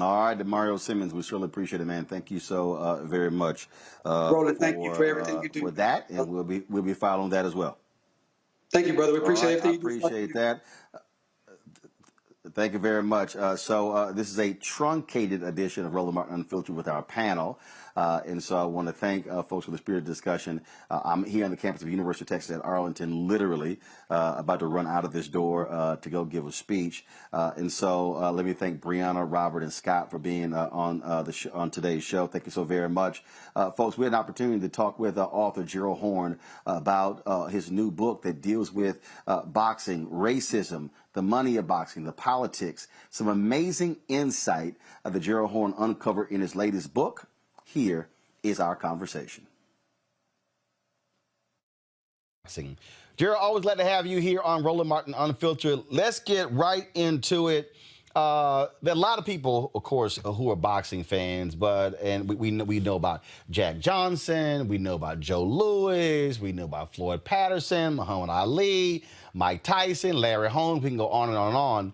All right, Mario Simmons, we certainly appreciate it, man. Thank you so very much. Roland, thank you for everything you do. For that, and we'll be following that as well. Thank you, brother. We appreciate everything you do. I appreciate that. Thank you very much. So this is a truncated edition of Roland Martin Unfiltered with our panel. And so I want to thank folks for the spirited discussion. I'm here on the campus of the University of Texas at Arlington, literally about to run out of this door to go give a speech. And so let me thank Brianna, Robert, and Scott for being on today's show. Thank you so very much. Folks, we had an opportunity to talk with author Gerald Horne about his new book that deals with boxing, racism, the money of boxing, the politics, some amazing insight that Gerald Horne uncovered in his latest book. Here is our conversation. Gerald, always glad to have you here on Roland Martin Unfiltered. Let's get right into it. There are a lot of people, of course, who are boxing fans, and we know about Jack Johnson, we know about Joe Louis, we know about Floyd Patterson, Muhammad Ali, Mike Tyson, Larry Holmes. We can go on and on and on.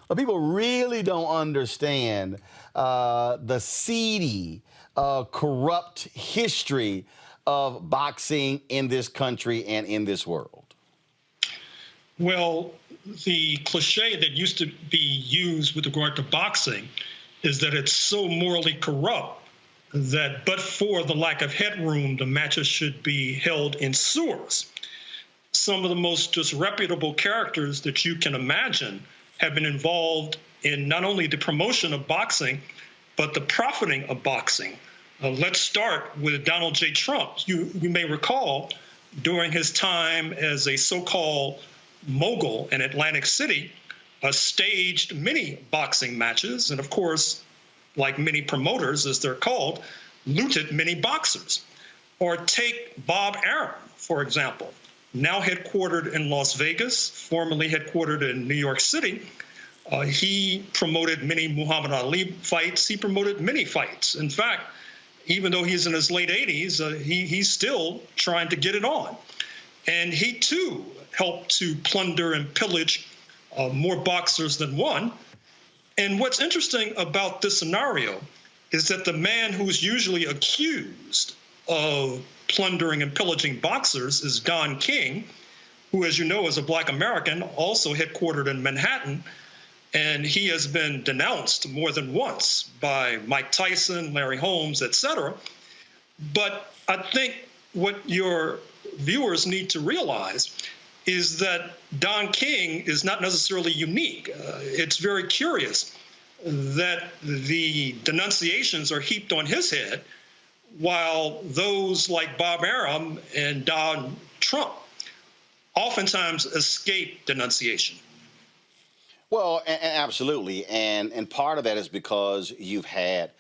But people really don't understand the seedy, corrupt history of boxing in this country and in this world. Well, the cliche that used to be used with regard to boxing is that it's so morally corrupt that but for the lack of headroom, the matches should be held in sewers. Some of the most disreputable characters that you can imagine have been involved in not only the promotion of boxing, but the profiting of boxing. Let's start with Donald J. Trump. You may recall during his time as a so-called mogul in Atlantic City, staged many boxing matches, and of course, like many promoters, as they're called, looted many boxers. Or take Bob Arum, for example, now headquartered in Las Vegas, formerly headquartered in New York City. He promoted many Muhammad Ali fights. He promoted many fights. In fact, even though he's in his late 80s, he's still trying to get it on. And he, too, helped to plunder and pillage more boxers than one. And what's interesting about this scenario is that the man who's usually accused of plundering and pillaging boxers is Don King, who, as you know, is a Black American, also headquartered in Manhattan. And he has been denounced more than once by Mike Tyson, Larry Holmes, et cetera. But I think what your viewers need to realize is that Don King is not necessarily unique. It's very curious that the denunciations are heaped on his head, while those like Bob Arum and Donald Trump oftentimes escape denunciation. Well, absolutely. And part of that is because you've had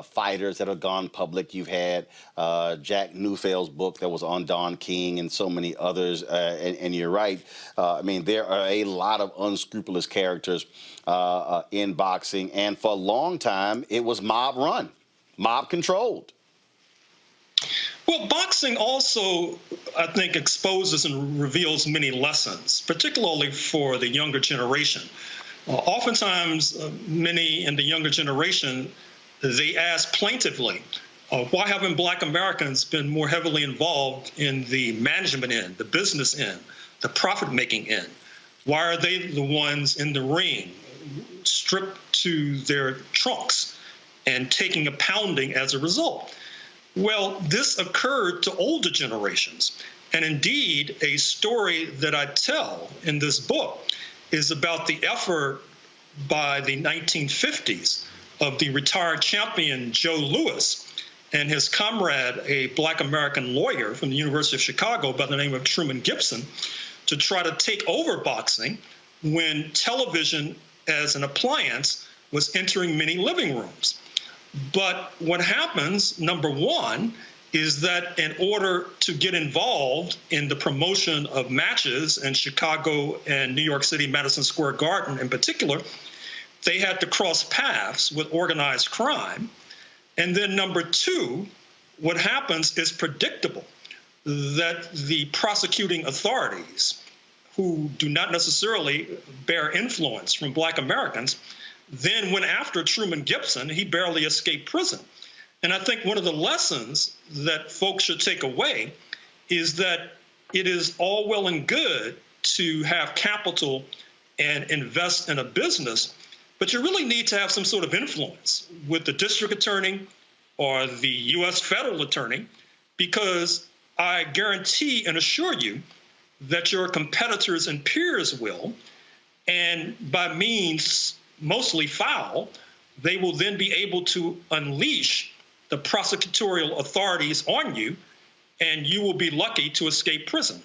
fighters that have gone public. You've had Jack Neufeld's book that was on Don King and so many others. And you're right. I mean, there are a lot of unscrupulous characters in boxing. And for a long time, it was mob run, mob controlled. Well, boxing also, I think, exposes and reveals many lessons, particularly for the younger generation. Oftentimes, many in the younger generation, they ask plaintively, why haven't Black Americans been more heavily involved in the management end, the business end, the profit-making end? Why are they the ones in the ring, stripped to their trunks and taking a pounding as a result? Well, this occurred to older generations. And indeed, a story that I tell in this book is about the effort by the 1950s of the retired champion Joe Louis and his comrade, a Black American lawyer from the University of Chicago by the name of Truman Gibson, to try to take over boxing when television as an appliance was entering many living rooms. But what happens, number one, is that in order to get involved in the promotion of matches in Chicago and New York City, Madison Square Garden in particular, they had to cross paths with organized crime. And then number two, what happens is predictable, that the prosecuting authorities, who do not necessarily bear influence from Black Americans, then went after Truman Gibson. He barely escaped prison. And I think one of the lessons that folks should take away is that it is all well and good to have capital and invest in a business, but you really need to have some sort of influence with the district attorney or the U.S. federal attorney, because I guarantee and assure you that your competitors and peers will, and by means mostly foul, they will then be able to unleash the prosecutorial authorities on you, and you will be lucky to escape prison.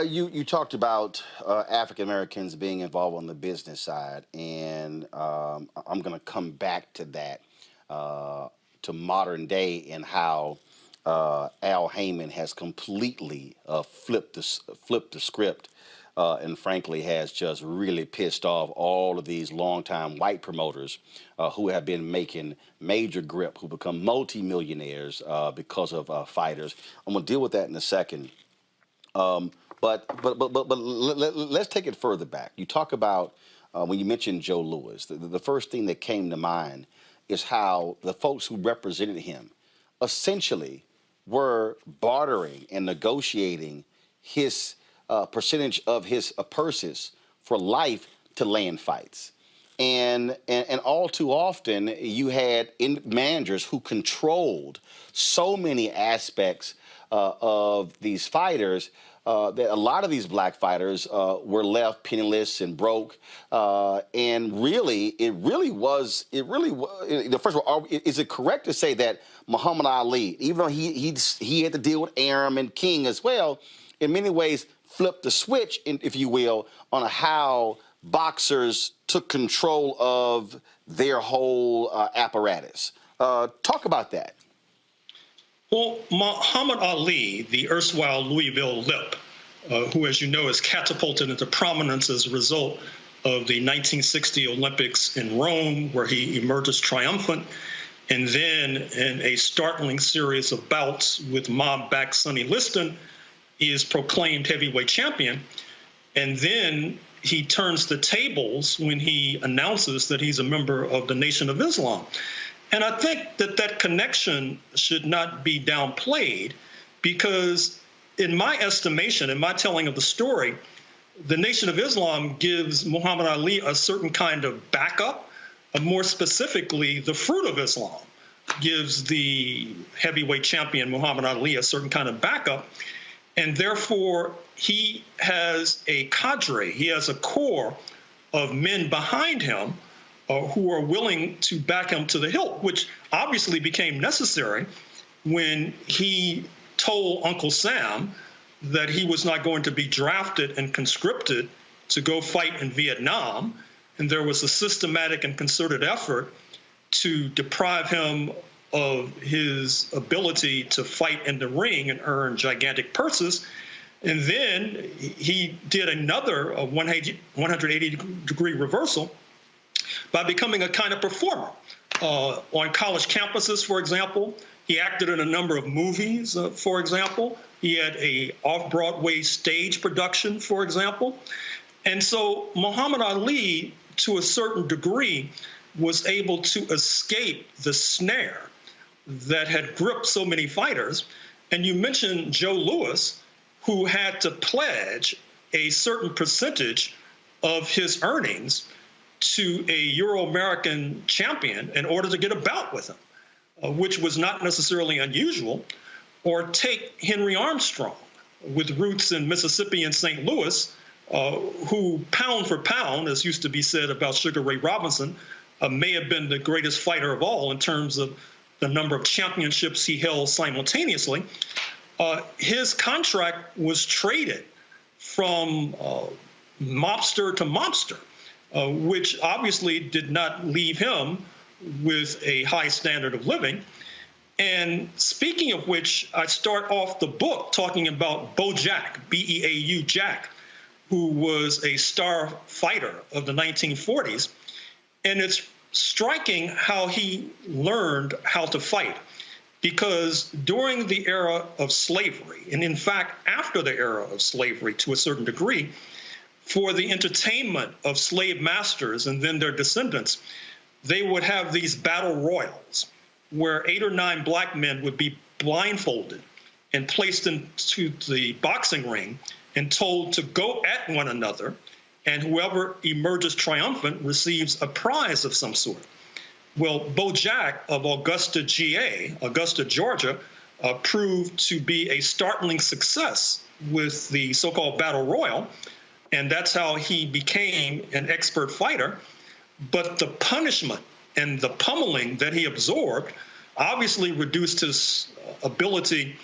You talked about African Americans being involved on the business side, and I'm going to come back to that, to modern day, and how Al Heyman has completely flipped the script, and frankly has just really pissed off all of these longtime white promoters who have been making major grip, who become multimillionaires because of fighters. I'm going to deal with that in a second. But let's take it further back. You talk about when you mentioned Joe Louis, the first thing that came to mind is how the folks who represented him essentially were bartering and negotiating his percentage of his purses for life to land fights. And all too often, you had managers who controlled so many aspects of these fighters that a lot of these black fighters were left penniless and broke. And really, first of all, is it correct to say that Muhammad Ali, even though he had to deal with Arum and King as well, in many ways flipped the switch, if you will, on how boxers took control of their whole apparatus? Talk about that. Well, Muhammad Ali, the erstwhile Louisville Lip, who, as you know, is catapulted into prominence as a result of the 1960 Olympics in Rome, where he emerges triumphant, and then in a startling series of bouts with mob-backed Sonny Liston, he is proclaimed heavyweight champion. And then he turns the tables when he announces that he's a member of the Nation of Islam. And I think that connection should not be downplayed, because in my estimation, in my telling of the story, the Nation of Islam gives Muhammad Ali a certain kind of backup. More specifically, the Fruit of Islam gives the heavyweight champion Muhammad Ali a certain kind of backup. And therefore, he has a cadre, he has a core of men behind him who are willing to back him to the hilt, which obviously became necessary when he told Uncle Sam that he was not going to be drafted and conscripted to go fight in Vietnam. And there was a systematic and concerted effort to deprive him of his ability to fight in the ring and earn gigantic purses. And then he did another 180-degree reversal by becoming a kind of performer. On college campuses, for example, he acted in a number of movies, for example. He had a off-Broadway stage production, for example. And so Muhammad Ali, to a certain degree, was able to escape the snare that had gripped so many fighters. And you mentioned Joe Louis, who had to pledge a certain percentage of his earnings to a Euro-American champion in order to get a bout with him, which was not necessarily unusual. Or take Henry Armstrong, with roots in Mississippi and St. Louis, who pound for pound, as used to be said about Sugar Ray Robinson, may have been the greatest fighter of all in terms of the number of championships he held simultaneously. His contract was traded from mobster to mobster, which obviously did not leave him with a high standard of living. And speaking of which, I start off the book talking about Bo Jack, B-E-A-U Jack, who was a star fighter of the 1940s. And it's striking how he learned how to fight, because during the era of slavery, and in fact, after the era of slavery to a certain degree, for the entertainment of slave masters and then their descendants, they would have these battle royals where 8 or 9 black men would be blindfolded and placed into the boxing ring and told to go at one another, and whoever emerges triumphant receives a prize of some sort. Well, Bo Jack of Augusta, Georgia, proved to be a startling success with the so-called battle royal, and that's how he became an expert fighter. But the punishment and the pummeling that he absorbed obviously reduced his ability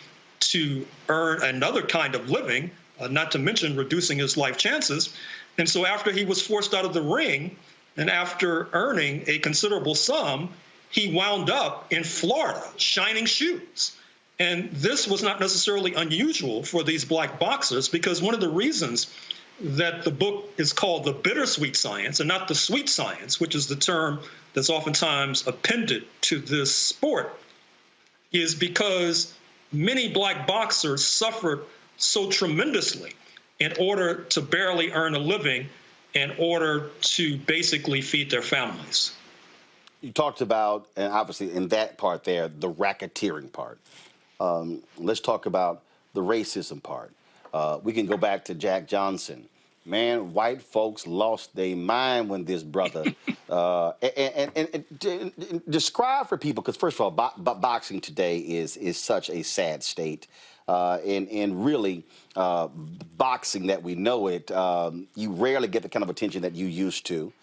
to earn another kind of living, not to mention reducing his life chances. And so after he was forced out of the ring, and after earning a considerable sum, he wound up in Florida shining shoes. And this was not necessarily unusual for these black boxers, because one of the reasons that the book is called The Bittersweet Science and not The Sweet Science, which is the term that's oftentimes appended to this sport, is because many black boxers suffered so tremendously in order to barely earn a living, in order to basically feed their families. You talked about, and obviously in that part there, the racketeering part. Let's talk about the racism part. We can go back to Jack Johnson. Man, white folks lost their mind when this brother, and describe for people, because first of all, boxing today is such a sad state. And really, boxing that we know it, you rarely get the kind of attention that you used to.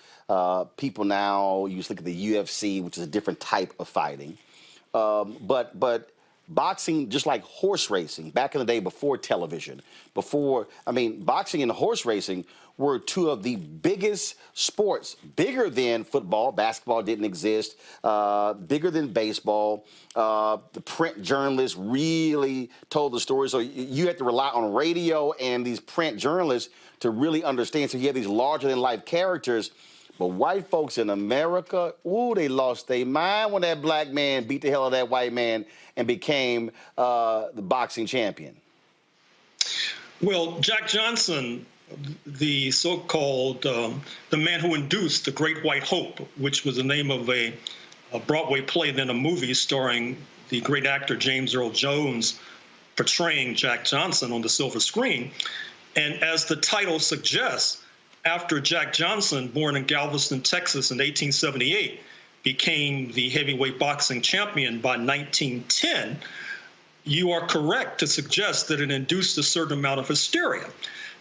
People now, you just look at the UFC, which is a different type of fighting. But boxing, just like horse racing, back in the day before television, boxing and horse racing were two of the biggest sports, bigger than football. Basketball didn't exist, bigger than baseball. The print journalists really told the story. So you had to rely on radio and these print journalists to really understand. So you had these larger than life characters. But white folks in America, ooh, they lost their mind when that black man beat the hell out of that white man and became the boxing champion. Well, Jack Johnson, the so-called, the man who induced the Great White Hope, which was the name of a Broadway play, then a movie starring the great actor James Earl Jones portraying Jack Johnson on the silver screen. And as the title suggests, after Jack Johnson, born in Galveston, Texas in 1878, became the heavyweight boxing champion by 1910, you are correct to suggest that it induced a certain amount of hysteria.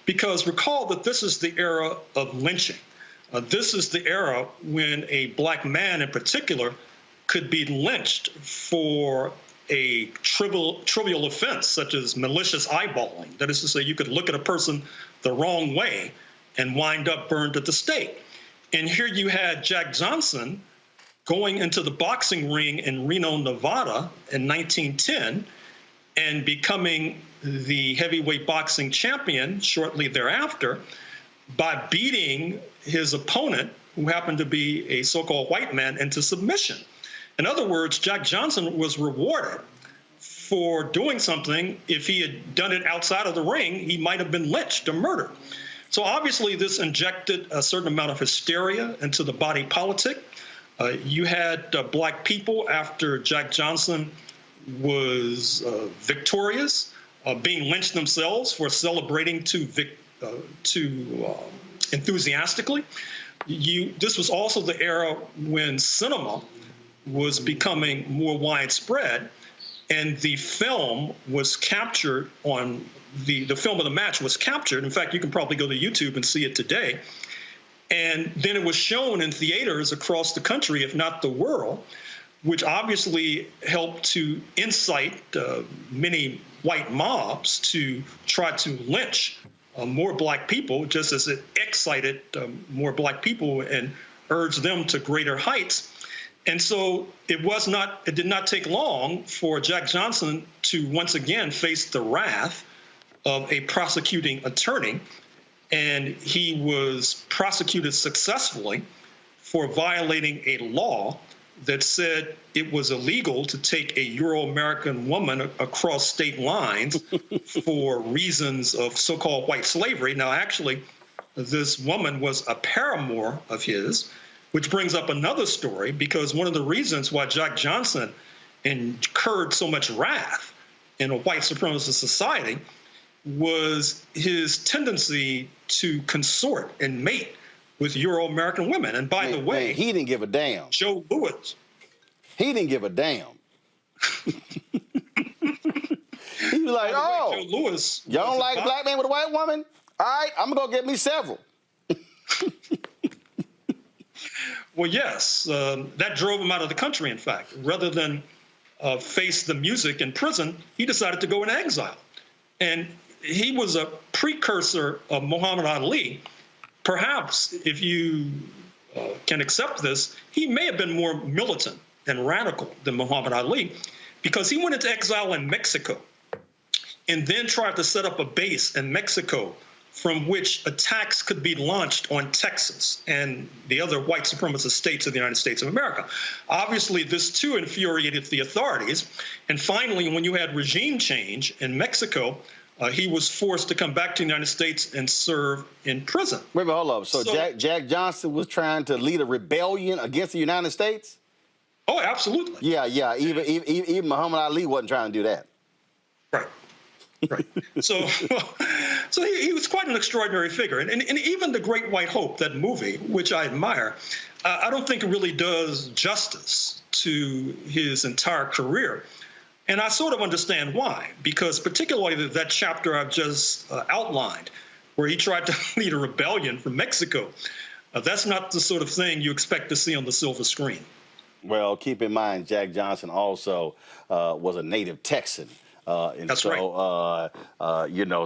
Because recall that this is the era of lynching. This is the era when a black man in particular could be lynched for a trivial offense, such as malicious eyeballing. That is to say, you could look at a person the wrong way and wind up burned at the stake. And here you had Jack Johnson going into the boxing ring in Reno, Nevada in 1910 and becoming the heavyweight boxing champion shortly thereafter by beating his opponent, who happened to be a so-called white man, into submission. In other words, Jack Johnson was rewarded for doing something. If he had done it outside of the ring, he might have been lynched or murdered. So obviously this injected a certain amount of hysteria into the body politic. You had black people, after Jack Johnson was victorious, being lynched themselves for celebrating too enthusiastically. This was also the era when cinema was becoming more widespread, and the film was captured on the film of the match was captured. In fact, you can probably go to YouTube and see it today. And then it was shown in theaters across the country, if not the world, which obviously helped to incite many white mobs to try to lynch more black people, just as it excited more black people and urged them to greater heights. And so it did not take long for Jack Johnson to once again face the wrath of a prosecuting attorney. and he was prosecuted successfully for violating a law that said it was illegal to take a Euro-American woman across state lines for reasons of so-called white slavery. Now, actually, this woman was a paramour of his, which brings up another story, because one of the reasons why Jack Johnson incurred so much wrath in a white supremacist society was his tendency to consort and mate with Euro-American women. And by the way, he didn't give a damn. Joe Lewis. He didn't give a damn. He was like, oh, Joe Lewis, y'all don't like a black man with a white woman? All right, I'm going to go get me several. Well, yes, that drove him out of the country, in fact. Rather than face the music in prison, he decided to go into exile. And he was a precursor of Muhammad Ali. Perhaps, if you can accept this, he may have been more militant and radical than Muhammad Ali, because he went into exile in Mexico and then tried to set up a base in Mexico from which attacks could be launched on Texas and the other white supremacist states of the United States of America. Obviously, this too infuriated the authorities. And finally, when you had regime change in Mexico, he was forced to come back to the United States and serve in prison. Wait a minute, hold up. So Jack Johnson was trying to lead a rebellion against the United States? Oh, absolutely. Yeah. Even Muhammad Ali wasn't trying to do that. Right. So he was quite an extraordinary figure. And even The Great White Hope, that movie, which I admire, I don't think it really does justice to his entire career. And I sort of understand why, because particularly that chapter I've just outlined, where he tried to lead a rebellion from Mexico, that's not the sort of thing you expect to see on the silver screen. Well, keep in mind, Jack Johnson also was a native Texan. And that's so, right.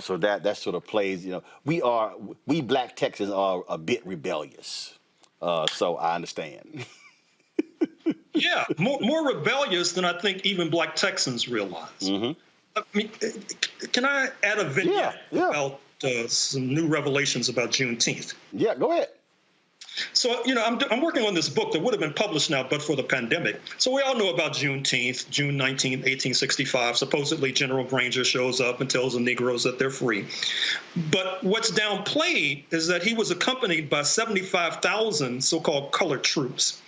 So that sort of plays, we black Texans are a bit rebellious. So I understand. Yeah, more rebellious than I think even black Texans realize. Mm-hmm. I mean, can I add a vignette about some new revelations about Juneteenth? Yeah, go ahead. So, I'm working on this book that would have been published now but for the pandemic. So we all know about Juneteenth, June 19, 1865. Supposedly General Granger shows up and tells the Negroes that they're free. But what's downplayed is that he was accompanied by 75,000 so-called colored troops.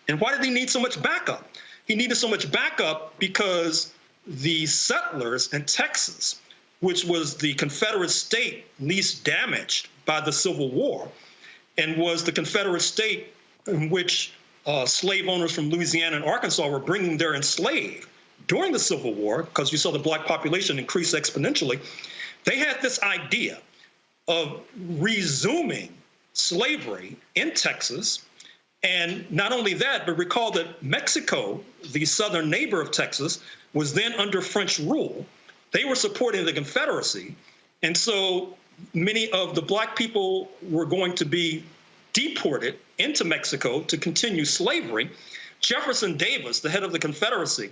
And why did he need so much backup? He needed so much backup because the settlers in Texas, which was the Confederate state least damaged by the Civil War, and was the Confederate state in which slave owners from Louisiana and Arkansas were bringing their enslaved during the Civil War, because you saw the black population increase exponentially. They had this idea of resuming slavery in Texas. And not only that, but recall that Mexico, the southern neighbor of Texas, was then under French rule. They were supporting the Confederacy. And so many of the black people were going to be deported into Mexico to continue slavery. Jefferson Davis, the head of the Confederacy,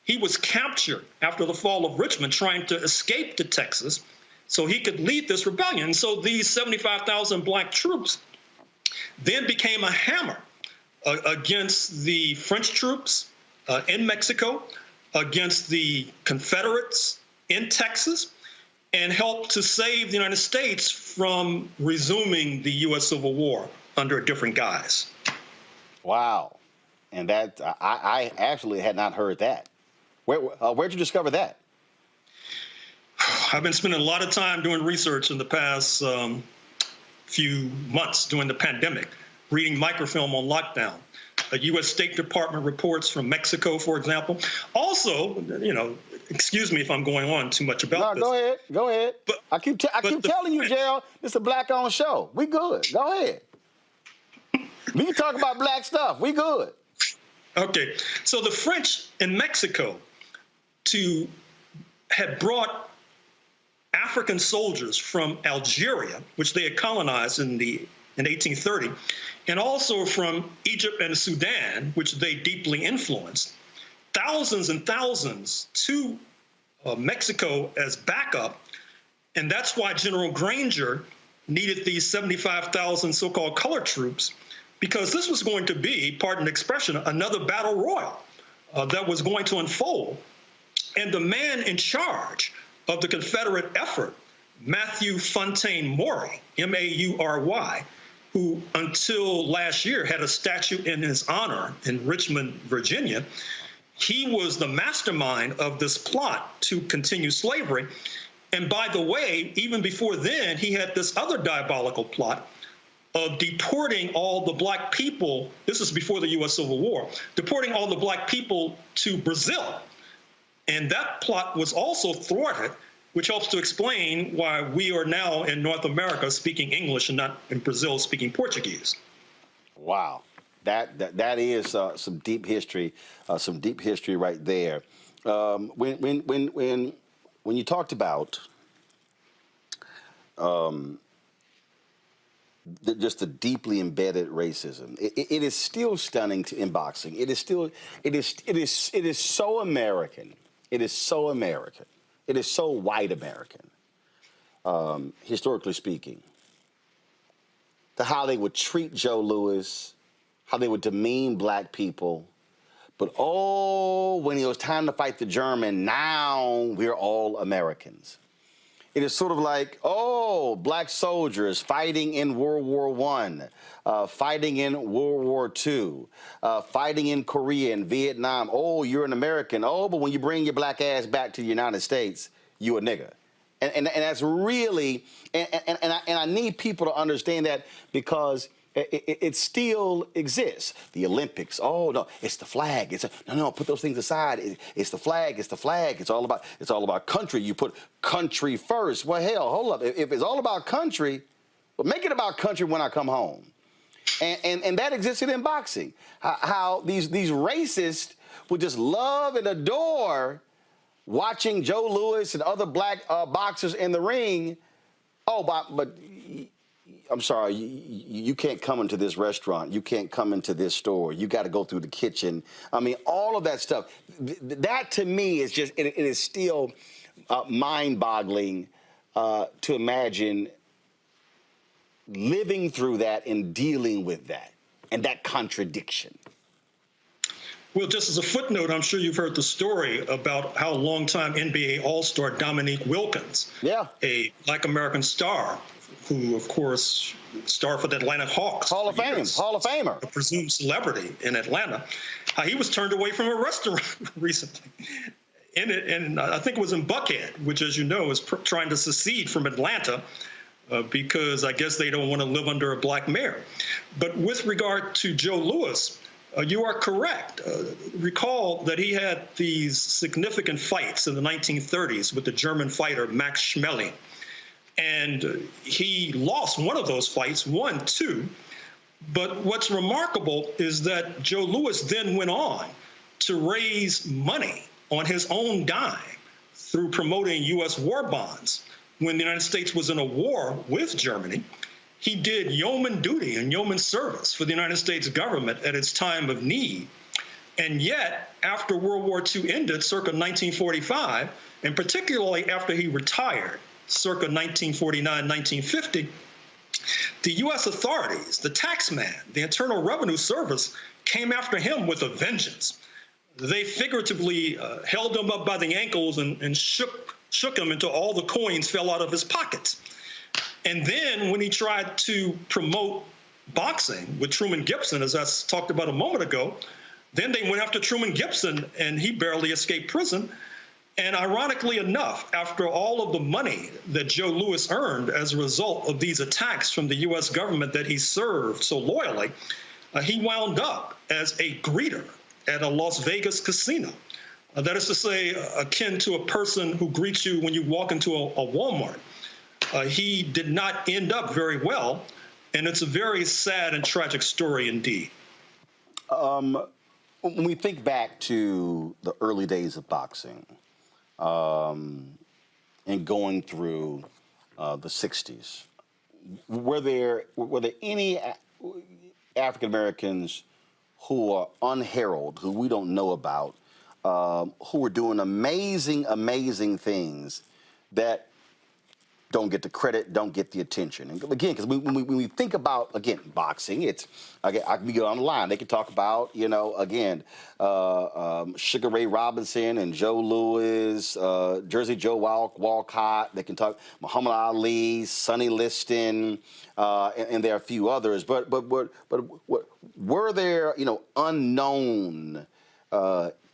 he was captured after the fall of Richmond trying to escape to Texas so he could lead this rebellion. So these 75,000 black troops then became a hammer against the French troops in Mexico, against the Confederates in Texas, and helped to save the United States from resuming the U.S. Civil War under a different guise. Wow. And that I actually had not heard that. Where'd you discover that? I've been spending a lot of time doing research in the past few months during the pandemic, reading microfilm on lockdown. U.S. State Department reports from Mexico, for example. Also, excuse me if I'm going on too much about this. No, go ahead. But I keep telling you, Gerald, this is a black-owned show. We good. Go ahead. We can talk about black stuff. We good. Okay. So the French in Mexico had brought African soldiers from Algeria, which they had colonized in 1830, and also from Egypt and Sudan, which they deeply influenced, thousands and thousands to Mexico as backup. And that's why General Granger needed these 75,000 so-called colored troops because this was going to be, pardon the expression, another battle royal that was going to unfold. And the man in charge of the Confederate effort, Matthew Fontaine Maury, M-A-U-R-Y, who until last year had a statue in his honor in Richmond, Virginia, he was the mastermind of this plot to continue slavery. And by the way, even before then, he had this other diabolical plot of deporting all the black people. This is before the U.S. Civil War, deporting all the black people to Brazil. And that plot was also thwarted, which helps to explain why we are now in North America speaking English and not in Brazil speaking Portuguese. Wow, that is some deep history right there. When you talked about just the deeply embedded racism, it is still stunning in boxing. It is so American. It is so American. It is so white American, historically speaking, to how they would treat Joe Louis, how they would demean black people. But when it was time to fight the German, now we're all Americans. It is sort of like, black soldiers fighting in World War I, fighting in World War II, fighting in Korea and Vietnam. You're an American. But when you bring your black ass back to the United States, you a nigga. And that's really, and I need people to understand that because it still exists. The Olympics. No, it's the flag. No, put those things aside. It's the flag. It's the flag. It's all about country. You put country first. Well, hell, hold up. If it's all about country, well, make it about country when I come home. And that existed in boxing. How these racists would just love and adore watching Joe Louis and other black boxers in the ring. But I'm sorry, you can't come into this restaurant. You can't come into this store. You got to go through the kitchen. I mean, all of that stuff. That to me is just, it is still mind-boggling to imagine living through that and dealing with that and that contradiction. Well, just as a footnote, I'm sure you've heard the story about how longtime NBA All-Star Dominique Wilkins, a Black American star, who, of course, star for the Atlanta Hawks. Hall of Famer. A presumed celebrity in Atlanta. He was turned away from a restaurant recently. And I think it was in Buckhead, which, as you know, is trying to secede from Atlanta because I guess they don't want to live under a black mayor. But with regard to Joe Louis, you are correct. Recall that he had these significant fights in the 1930s with the German fighter Max Schmeling. And he lost one of those fights, 1-2. But what's remarkable is that Joe Louis then went on to raise money on his own dime through promoting U.S. war bonds. When the United States was in a war with Germany, he did yeoman duty and yeoman service for the United States government at its time of need. And yet, after World War II ended, circa 1945, and particularly after he retired, circa 1949, 1950, the U.S. authorities, the tax man, the Internal Revenue Service, came after him with a vengeance. They figuratively held him up by the ankles and shook him until all the coins fell out of his pockets. And then when he tried to promote boxing with Truman Gibson, as I talked about a moment ago, then they went after Truman Gibson, and he barely escaped prison. And ironically enough, after all of the money that Joe Louis earned as a result of these attacks from the U.S. government that he served so loyally, he wound up as a greeter at a Las Vegas casino. That is to say, akin to a person who greets you when you walk into a Walmart. He did not end up very well, and it's a very sad and tragic story indeed. When we think back to the early days of boxing, and going through the 60s, were there any African Americans who are unheralded, who we don't know about, who were doing amazing things that don't get the credit, don't get the attention. And again, because when we think about, again, boxing, it's, again, I can go on the line. They can talk about, again, Sugar Ray Robinson and Joe Louis, Jersey Joe Walcott. They can talk Muhammad Ali, Sonny Liston, and there are a few others. But were there, unknown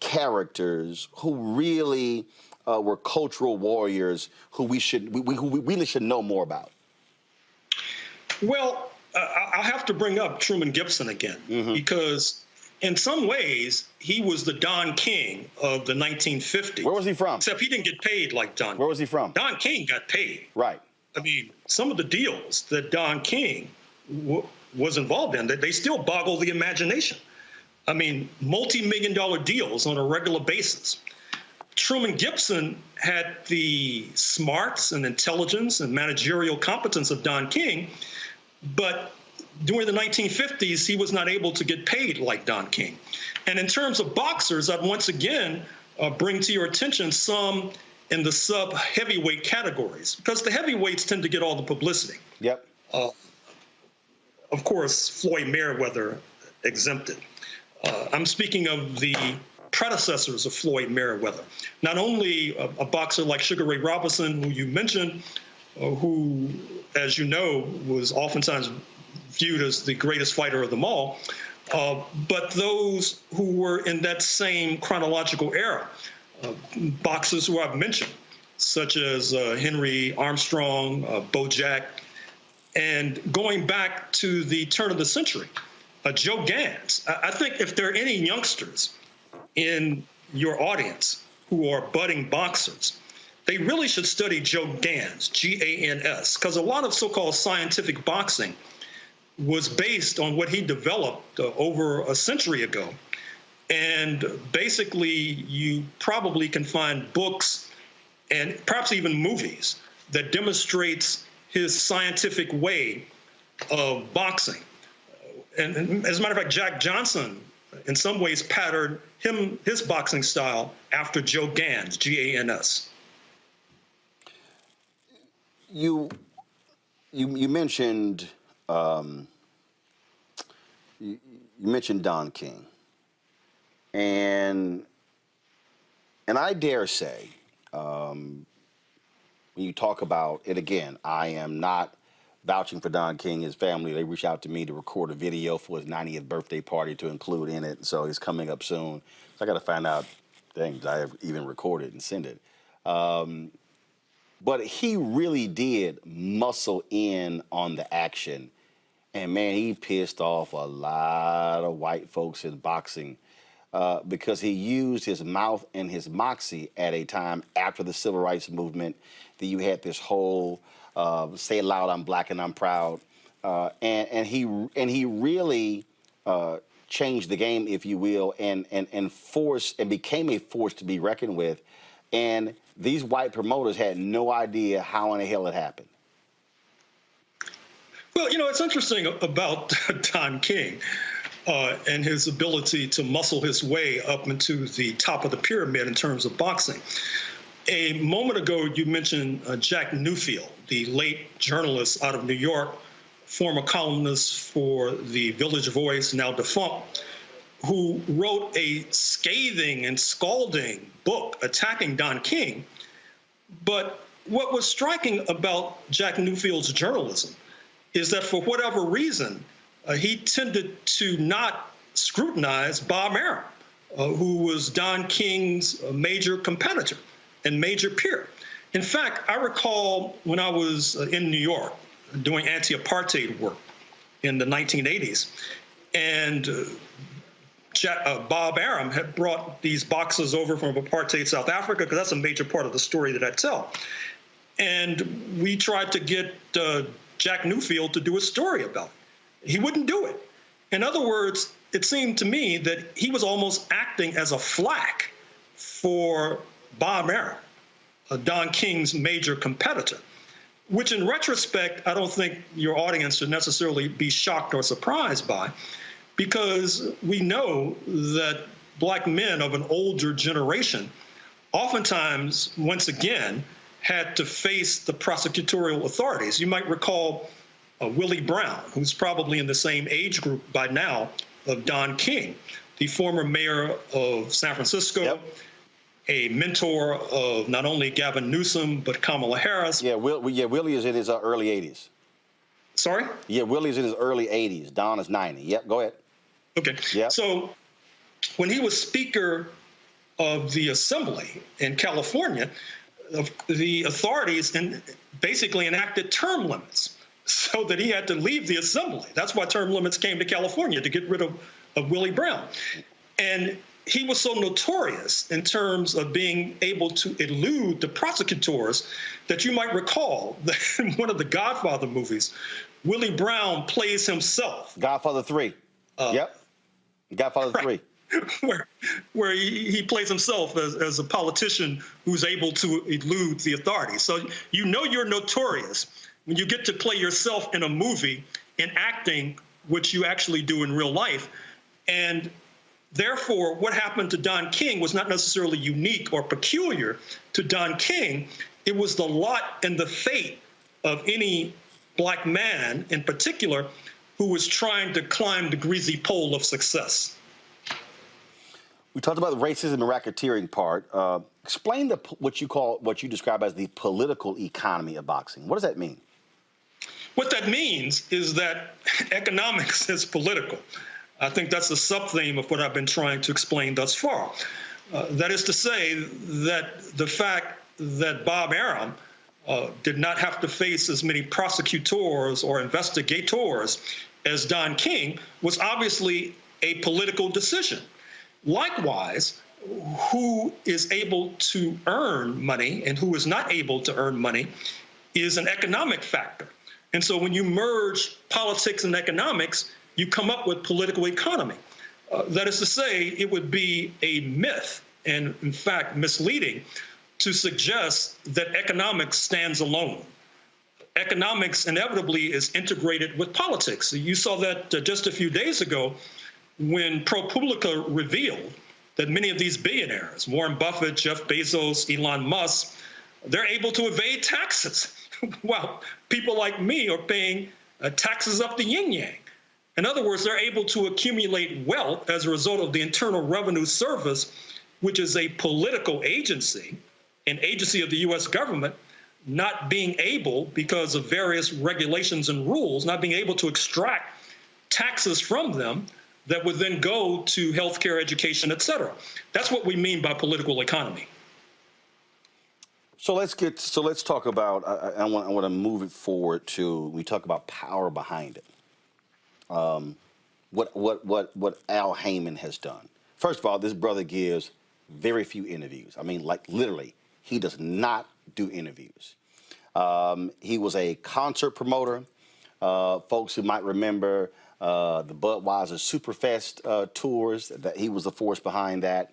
characters who really were cultural warriors who we really should know more about? Well, I'll have to bring up Truman Gibson again, because in some ways he was the Don King of the 1950s. Where was he from? Except he didn't get paid like Don. Where was he from? Don King got paid. Right. I mean, some of the deals that Don King was involved in, that they still boggle the imagination. I mean, multi-million-dollar deals on a regular basis. Truman Gibson had the smarts and intelligence and managerial competence of Don King, but during the 1950s, he was not able to get paid like Don King. And in terms of boxers, I'd once again bring to your attention some in the sub-heavyweight categories, because the heavyweights tend to get all the publicity. Yep. Of course, Floyd Mayweather exempted. I'm speaking of the predecessors of Floyd Mayweather. Not only a boxer like Sugar Ray Robinson, who you mentioned, who, as you know, was oftentimes viewed as the greatest fighter of them all, but those who were in that same chronological era, boxers who I've mentioned, such as Henry Armstrong, Bo Jack, and going back to the turn of the century, Joe Gans. I think if there are any youngsters in your audience who are budding boxers, they really should study Joe Gans, G-A-N-S, because a lot of so-called scientific boxing was based on what he developed over a century ago. And basically, you probably can find books and perhaps even movies that demonstrates his scientific way of boxing. And as a matter of fact, Jack Johnson, in some ways, patterned his boxing style after Joe Gans, G-A-N-S. You mentioned you mentioned Don King, and I dare say, when you talk about it again, I am not vouching for Don King. His family, they reached out to me to record a video for his 90th birthday party to include in it. So it's coming up soon. So I got to find out things I have even recorded and send it. But he really did muscle in on the action. And man, he pissed off a lot of white folks in boxing because he used his mouth and his moxie at a time after the civil rights movement that you had this whole say it loud, I'm black and I'm proud. And he really changed the game, if you will, and became a force to be reckoned with. And these white promoters had no idea how in the hell it happened. Well, it's interesting about Don King and his ability to muscle his way up into the top of the pyramid in terms of boxing. A moment ago, you mentioned Jack Newfield, the late journalist out of New York, former columnist for the Village Voice, now defunct, who wrote a scathing and scalding book attacking Don King. But what was striking about Jack Newfield's journalism is that for whatever reason, he tended to not scrutinize Bob Arum, who was Don King's major competitor and major peer. In fact, I recall when I was in New York doing anti-apartheid work in the 1980s, and Bob Arum had brought these boxers over from apartheid South Africa, because that's a major part of the story that I tell. And we tried to get Jack Newfield to do a story about it. He wouldn't do it. In other words, it seemed to me that he was almost acting as a flack for Bob Arum, Don King's major competitor, which in retrospect, I don't think your audience should necessarily be shocked or surprised by, because we know that black men of an older generation oftentimes, once again, had to face the prosecutorial authorities. You might recall Willie Brown, who's probably in the same age group by now of Don King, the former mayor of San Francisco, a mentor of not only Gavin Newsom, but Kamala Harris. Yeah, Willie is in his early 80s. Sorry? Yeah, Willie's in his early 80s. Don is 90. Yep, go ahead. Okay. Yep. So when he was Speaker of the Assembly in California, the authorities basically enacted term limits so that he had to leave the Assembly. That's why term limits came to California, to get rid of Willie Brown. And he was so notorious in terms of being able to elude the prosecutors that you might recall that in one of the Godfather movies, Willie Brown plays himself. Godfather 3. Yep. Godfather 3. Where he plays himself as a politician who's able to elude the authorities. So you know you're notorious when you get to play yourself in a movie enacting what you actually do in real life. And therefore, what happened to Don King was not necessarily unique or peculiar to Don King. It was the lot and the fate of any black man in particular who was trying to climb the greasy pole of success. We talked about the racism and racketeering part. Explain what you describe as the political economy of boxing. What does that mean? What that means is that economics is political. I think that's a sub-theme of what I've been trying to explain thus far. That is to say that the fact that Bob Arum did not have to face as many prosecutors or investigators as Don King was obviously a political decision. Likewise, who is able to earn money and who is not able to earn money is an economic factor. And so when you merge politics and economics, you come up with political economy. That is to say, it would be a myth and, in fact, misleading to suggest that economics stands alone. Economics inevitably is integrated with politics. You saw that just a few days ago when ProPublica revealed that many of these billionaires, Warren Buffett, Jeff Bezos, Elon Musk, they're able to evade taxes while people like me are paying taxes up the yin-yang. In other words, they're able to accumulate wealth as a result of the Internal Revenue Service, which is a political agency, an agency of the U.S. government, not being able, because of various regulations and rules, not being able to extract taxes from them that would then go to healthcare, education, et cetera. That's what we mean by political economy. So let's talk about. I want to move it forward to. We talk about power behind it. What Al Heyman has done. First of all, this brother gives very few interviews. I mean, like literally, he does not do interviews. He was a concert promoter. Folks who might remember the Budweiser Superfest tours, that he was the force behind that.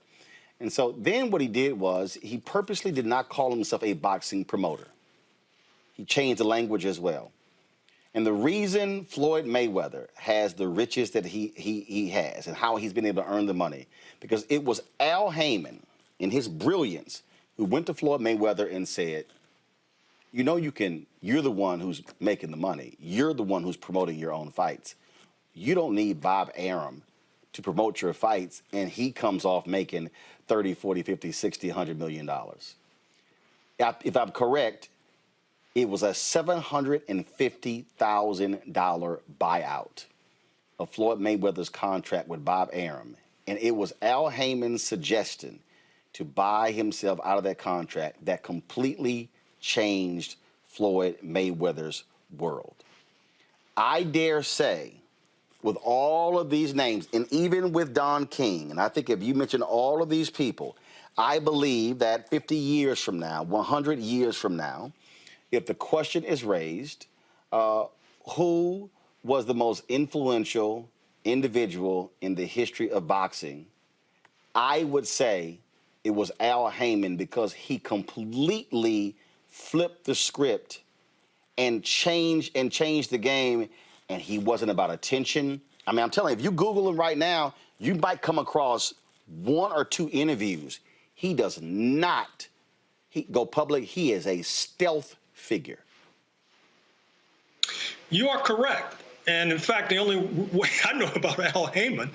And so then what he did was he purposely did not call himself a boxing promoter. He changed the language as well. And the reason Floyd Mayweather has the riches that he has and how he's been able to earn the money, because it was Al Heyman, in his brilliance, who went to Floyd Mayweather and said, you know, you're the one who's making the money. You're the one who's promoting your own fights. You don't need Bob Arum to promote your fights, and he comes off making 30, 40, 50, 60, $100 million. If I'm correct, it was a $750,000 buyout of Floyd Mayweather's contract with Bob Arum. And it was Al Heyman's suggestion to buy himself out of that contract that completely changed Floyd Mayweather's world. I dare say, with all of these names, and even with Don King, and I think if you mention all of these people, I believe that 50 years from now, 100 years from now, if the question is raised, who was the most influential individual in the history of boxing, I would say it was Al Heyman, because he completely flipped the script and changed the game, and he wasn't about attention. I mean, I'm telling you, if you Google him right now, you might come across one or two interviews. He does not go public, he is a stealth figure. You are correct. And in fact, the only way I know about Al Heyman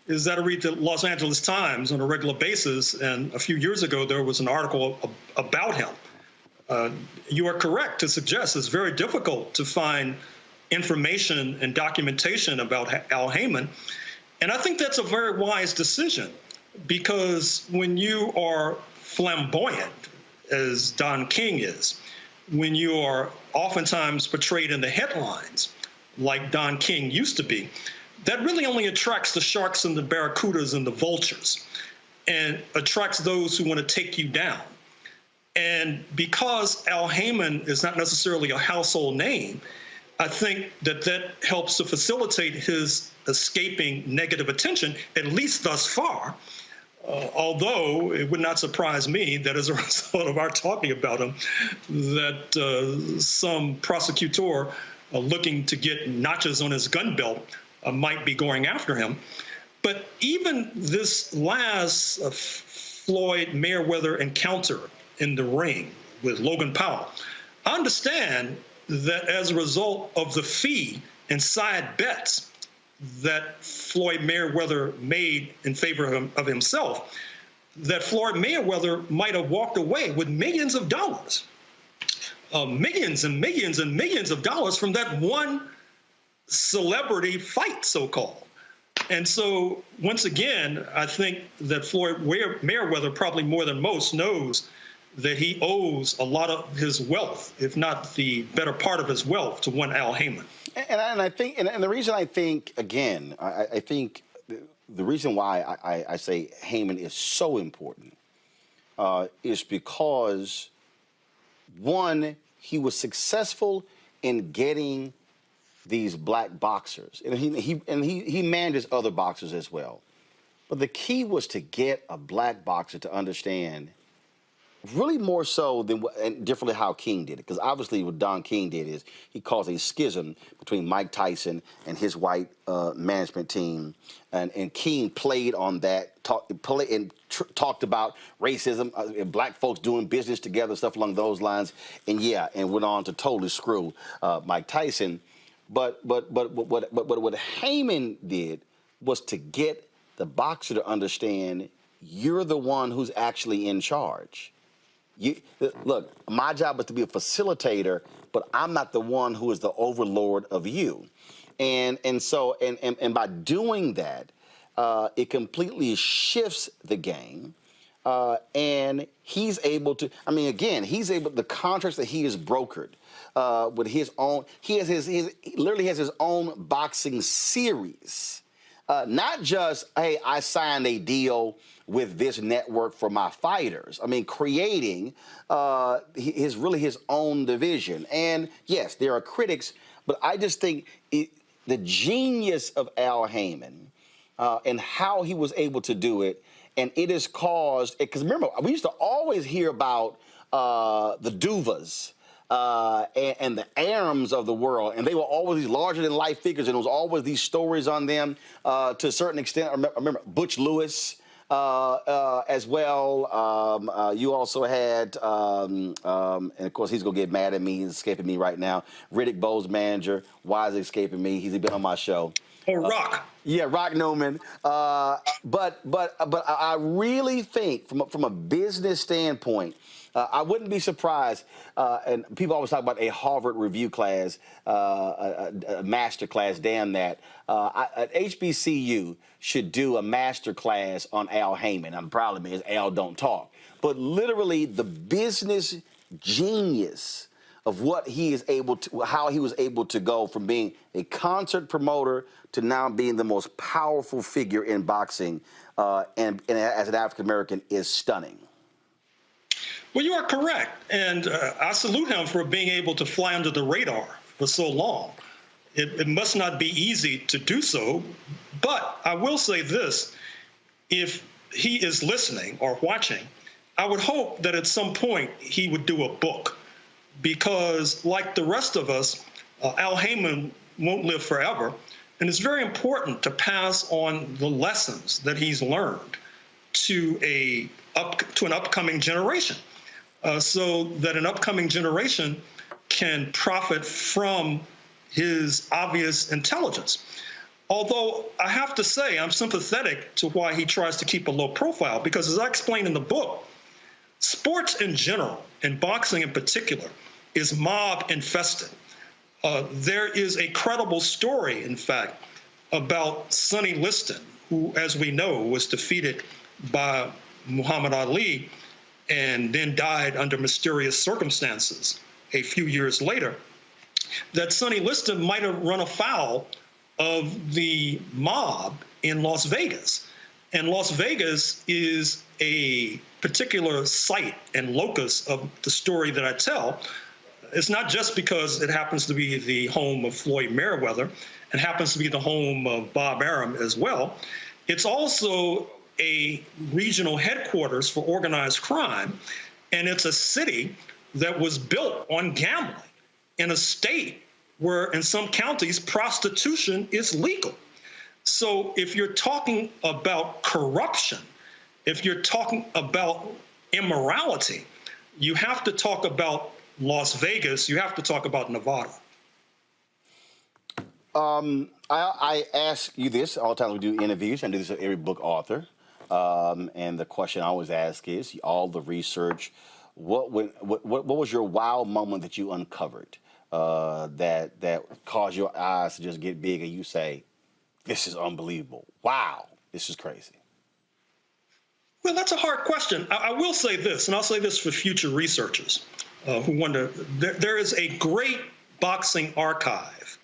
is that I read the Los Angeles Times on a regular basis. And a few years ago, there was an article about him. You are correct to suggest it's very difficult to find information and documentation about Al Heyman. And I think that's a very wise decision, because when you are flamboyant, as Don King is, when you are oftentimes portrayed in the headlines, like Don King used to be, that really only attracts the sharks and the barracudas and the vultures, and attracts those who want to take you down. And because Al Heyman is not necessarily a household name, I think that helps to facilitate his escaping negative attention, at least thus far. Although it would not surprise me that as a result of our talking about him, that some prosecutor looking to get notches on his gun belt might be going after him. But even this last Floyd-Mayweather encounter in the ring with Logan Paul, I understand that as a result of the fee and side bets that Floyd Mayweather made in favor of himself, that Floyd Mayweather might have walked away with millions of dollars, millions and millions and millions of dollars from that one celebrity fight, so-called. And so, once again, I think that Floyd Mayweather, probably more than most, knows that he owes a lot of his wealth, if not the better part of his wealth, to one Al Heyman. And I think, and the reason I think, again, I think the reason why I say Heyman is so important is because, one, he was successful in getting these black boxers, and he manages other boxers as well. But the key was to get a black boxer to understand, really more so than and differently how King did it, because obviously what Don King did is he caused a schism between Mike Tyson and his white management team, and King played on that, talked about racism, and black folks doing business together, stuff along those lines, and went on to totally screw Mike Tyson. But what Heyman did was to get the boxer to understand, you're the one who's actually in charge. Look, my job is to be a facilitator, but I'm not the one who is the overlord of you. And so by doing that, it completely shifts the game. And he's able to, the contracts that he has brokered with his own, he literally has his own boxing series. Not just, hey, I signed a deal with this network for my fighters. I mean, creating his own division. And yes, there are critics, but I just think the genius of Al Heyman and how he was able to do it, and it has caused, because remember, we used to always hear about the Duvas and the Arams of the world, and they were always these larger-than-life figures, and there was always these stories on them to a certain extent. I remember Butch Lewis as well. You also had, and of course he's going to get mad at me, he's escaping me right now, Riddick Bowe's manager. Why is he escaping me? He's been on my show. Oh, Rock. Yeah, Rock Newman. But I really think from a business standpoint, I wouldn't be surprised, and people always talk about a Harvard review class, a master class, damn that. HBCU should do a master class on Al Heyman. I'm proud of me, as Al don't talk. But literally the business genius of what he is able to, how he was able to go from being a concert promoter to now being the most powerful figure in boxing, and as an African American, is stunning. Well, you are correct, and I salute him for being able to fly under the radar for so long. It must not be easy to do so, but I will say this: if he is listening or watching, I would hope that at some point he would do a book, because like the rest of us, Al Heyman won't live forever, and it's very important to pass on the lessons that he's learned to an upcoming generation. so that an upcoming generation can profit from his obvious intelligence. Although I have to say I'm sympathetic to why he tries to keep a low profile, because as I explained in the book, sports in general, and boxing in particular, is mob infested. There is a credible story, in fact, about Sonny Liston, who, as we know, was defeated by Muhammad Ali and then died under mysterious circumstances a few years later, that Sonny Liston might have run afoul of the mob in Las Vegas. And Las Vegas is a particular site and locus of the story that I tell. It's not just because it happens to be the home of Floyd Mayweather and happens to be the home of Bob Arum as well. It's also a regional headquarters for organized crime, and it's a city that was built on gambling in a state where in some counties prostitution is legal. So if you're talking about corruption, if you're talking about immorality, you have to talk about Las Vegas, you have to talk about Nevada. I ask you this all the time we do interviews, and I do this with every book author. And the question I always ask is, all the research, what was your wow moment that you uncovered that caused your eyes to just get big and you say, this is unbelievable. Wow, this is crazy. Well, that's a hard question. I will say this, and I'll say this for future researchers who wonder. There is a great boxing archive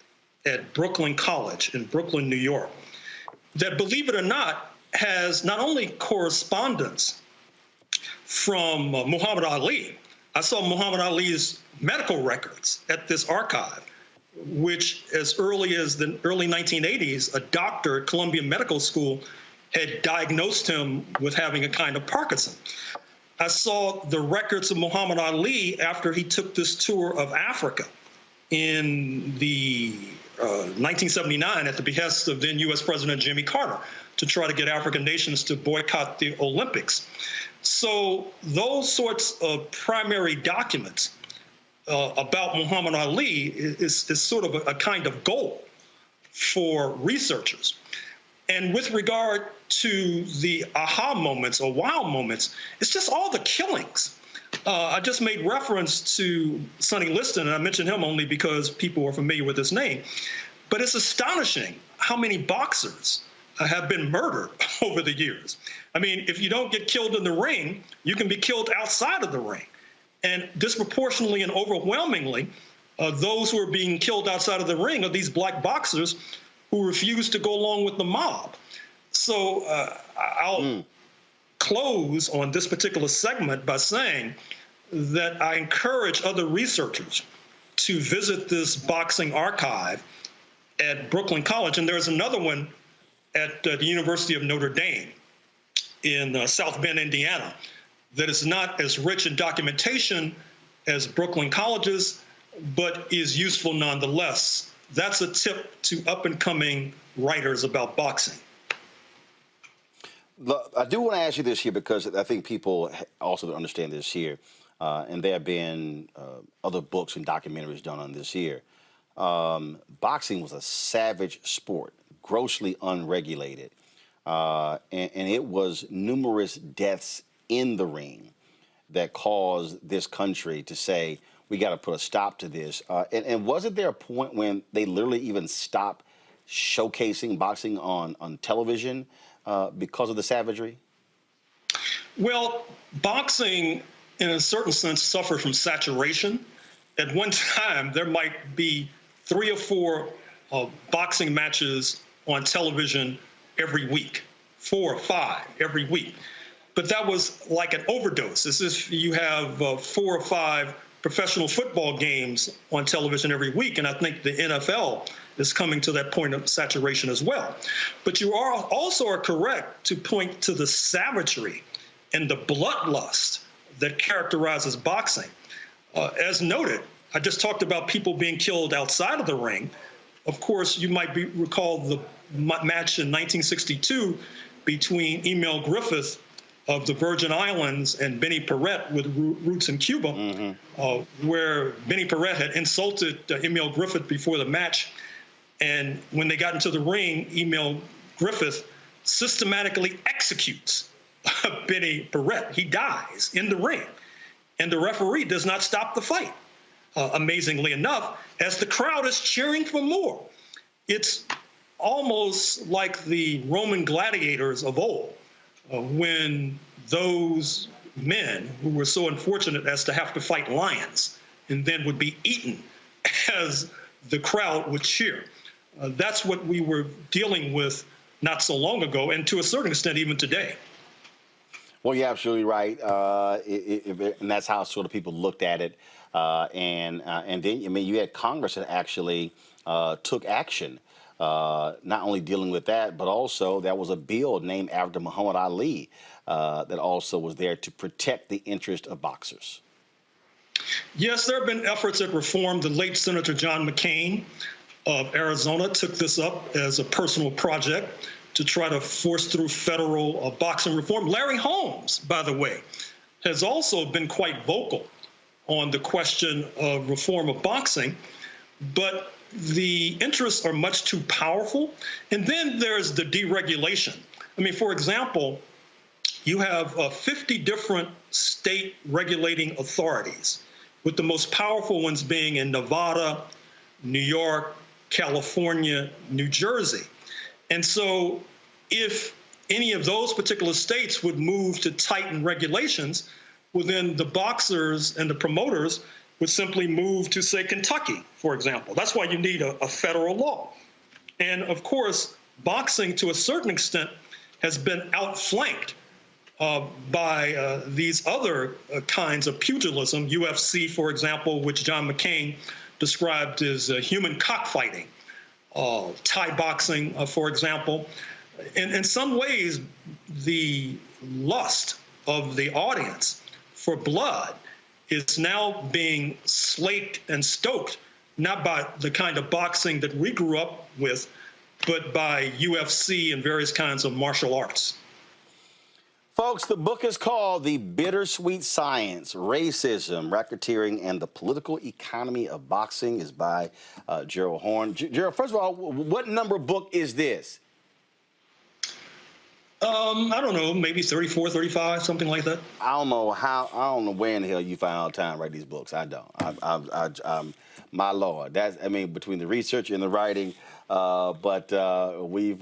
at Brooklyn College in Brooklyn, New York, that, believe it or not, has not only correspondence from Muhammad Ali. I saw Muhammad Ali's medical records at this archive, which as early as the early 1980s, a doctor at Columbia Medical School had diagnosed him with having a kind of Parkinson. I saw the records of Muhammad Ali after he took this tour of Africa in the 1979 at the behest of then U.S. President Jimmy Carter to try to get African nations to boycott the Olympics. So those sorts of primary documents about Muhammad Ali is sort of a kind of goal for researchers. And with regard to the aha moments or wow moments, it's just all the killings. I just made reference to Sonny Liston, and I mentioned him only because people are familiar with his name. But it's astonishing how many boxers have been murdered over the years. I mean, if you don't get killed in the ring, you can be killed outside of the ring. And disproportionately and overwhelmingly, those who are being killed outside of the ring are these black boxers who refuse to go along with the mob. So I'll close on this particular segment by saying that I encourage other researchers to visit this boxing archive at Brooklyn College. And there's another one at the University of Notre Dame in South Bend, Indiana, that is not as rich in documentation as Brooklyn College's, but is useful nonetheless. That's a tip to up-and-coming writers about boxing. Look, I do want to ask you this here because I think people also understand this here, and there have been other books and documentaries done on this here. Boxing was a savage sport, grossly unregulated, and it was numerous deaths in the ring that caused this country to say, we got to put a stop to this. And wasn't there a point when they literally even stopped showcasing boxing on television because of the savagery? Well, boxing, in a certain sense, suffered from saturation. At one time, there might be 3 or 4 boxing matches on television every week, 4 or 5 every week. But that was like an overdose. It's as if you have 4 or 5 professional football games on television every week, and I think the NFL is coming to that point of saturation as well. But you also are correct to point to the savagery and the bloodlust that characterizes boxing. As noted, I just talked about people being killed outside of the ring. Of course, you might recall the match in 1962 between Emil Griffith of the Virgin Islands and Benny Perret with roots in Cuba, where Benny Perret had insulted Emil Griffith before the match. And when they got into the ring, Emil Griffith systematically executes Benny Perret. He dies in the ring. And the referee does not stop the fight, amazingly enough, as the crowd is cheering for more. It's almost like the Roman gladiators of old, when those men who were so unfortunate as to have to fight lions and then would be eaten as the crowd would cheer. That's what we were dealing with not so long ago, and to a certain extent even today. Well, you're absolutely right, and that's how sort of people looked at it. And then, I mean, you had Congress that actually took action, not only dealing with that, but also there was a bill named after Muhammad Ali that also was there to protect the interest of boxers. Yes, there have been efforts at reform. The late Senator John McCain of Arizona took this up as a personal project to try to force through federal boxing reform. Larry Holmes, by the way, has also been quite vocal on the question of reform of boxing, but the interests are much too powerful. And then there's the deregulation. I mean, for example, you have 50 different state regulating authorities, with the most powerful ones being in Nevada, New York, California, New Jersey. And so if any of those particular states would move to tighten regulations, well, then the boxers and the promoters would simply move to, say, Kentucky, for example. That's why you need a federal law. And of course, boxing to a certain extent has been outflanked by these other kinds of pugilism, UFC, for example, which John McCain described as human cockfighting, Thai boxing, for example. In some ways, the lust of the audience for blood is now being slaked and stoked, not by the kind of boxing that we grew up with, but by UFC and various kinds of martial arts. Folks, the book is called The Bittersweet Science, Racism, Racketeering, and the Political Economy of Boxing. Is by Gerald Horne. Gerald, first of all, what number book is this? I don't know, maybe 34, 35, something like that. I don't know where in the hell you find time to write these books. I don't. My Lord, between the research and the writing, but we've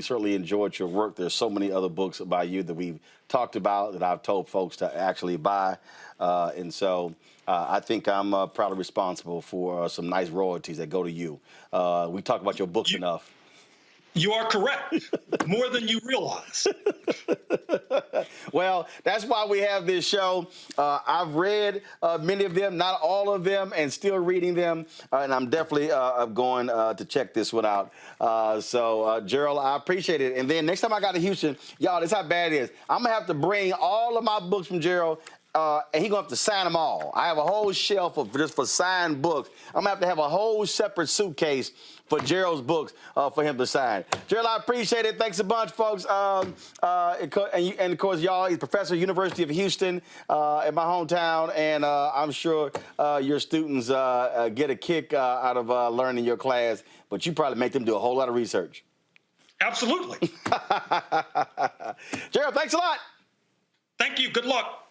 certainly enjoyed your work. There's so many other books by you that we've talked about that I've told folks to actually buy, and so I think I'm probably responsible for some nice royalties that go to you. We talk about your books enough. You are correct, more than you realize. Well, that's why we have this show. I've read many of them, not all of them, and still reading them. And I'm definitely going to check this one out. So, Gerald, I appreciate it. And then next time I got to Houston, y'all, this is how bad it is. I'm going to have to bring all of my books from Gerald, and he's going to have to sign them all. I have a whole shelf of just for signed books. I'm going to have a whole separate suitcase for Gerald's books for him to sign. Gerald, I appreciate it. Thanks a bunch, folks. And of course, y'all, he's professor at University of Houston in my hometown, and I'm sure your students get a kick out of learning your class, but you probably make them do a whole lot of research. Absolutely. Gerald, thanks a lot. Thank you. Good luck.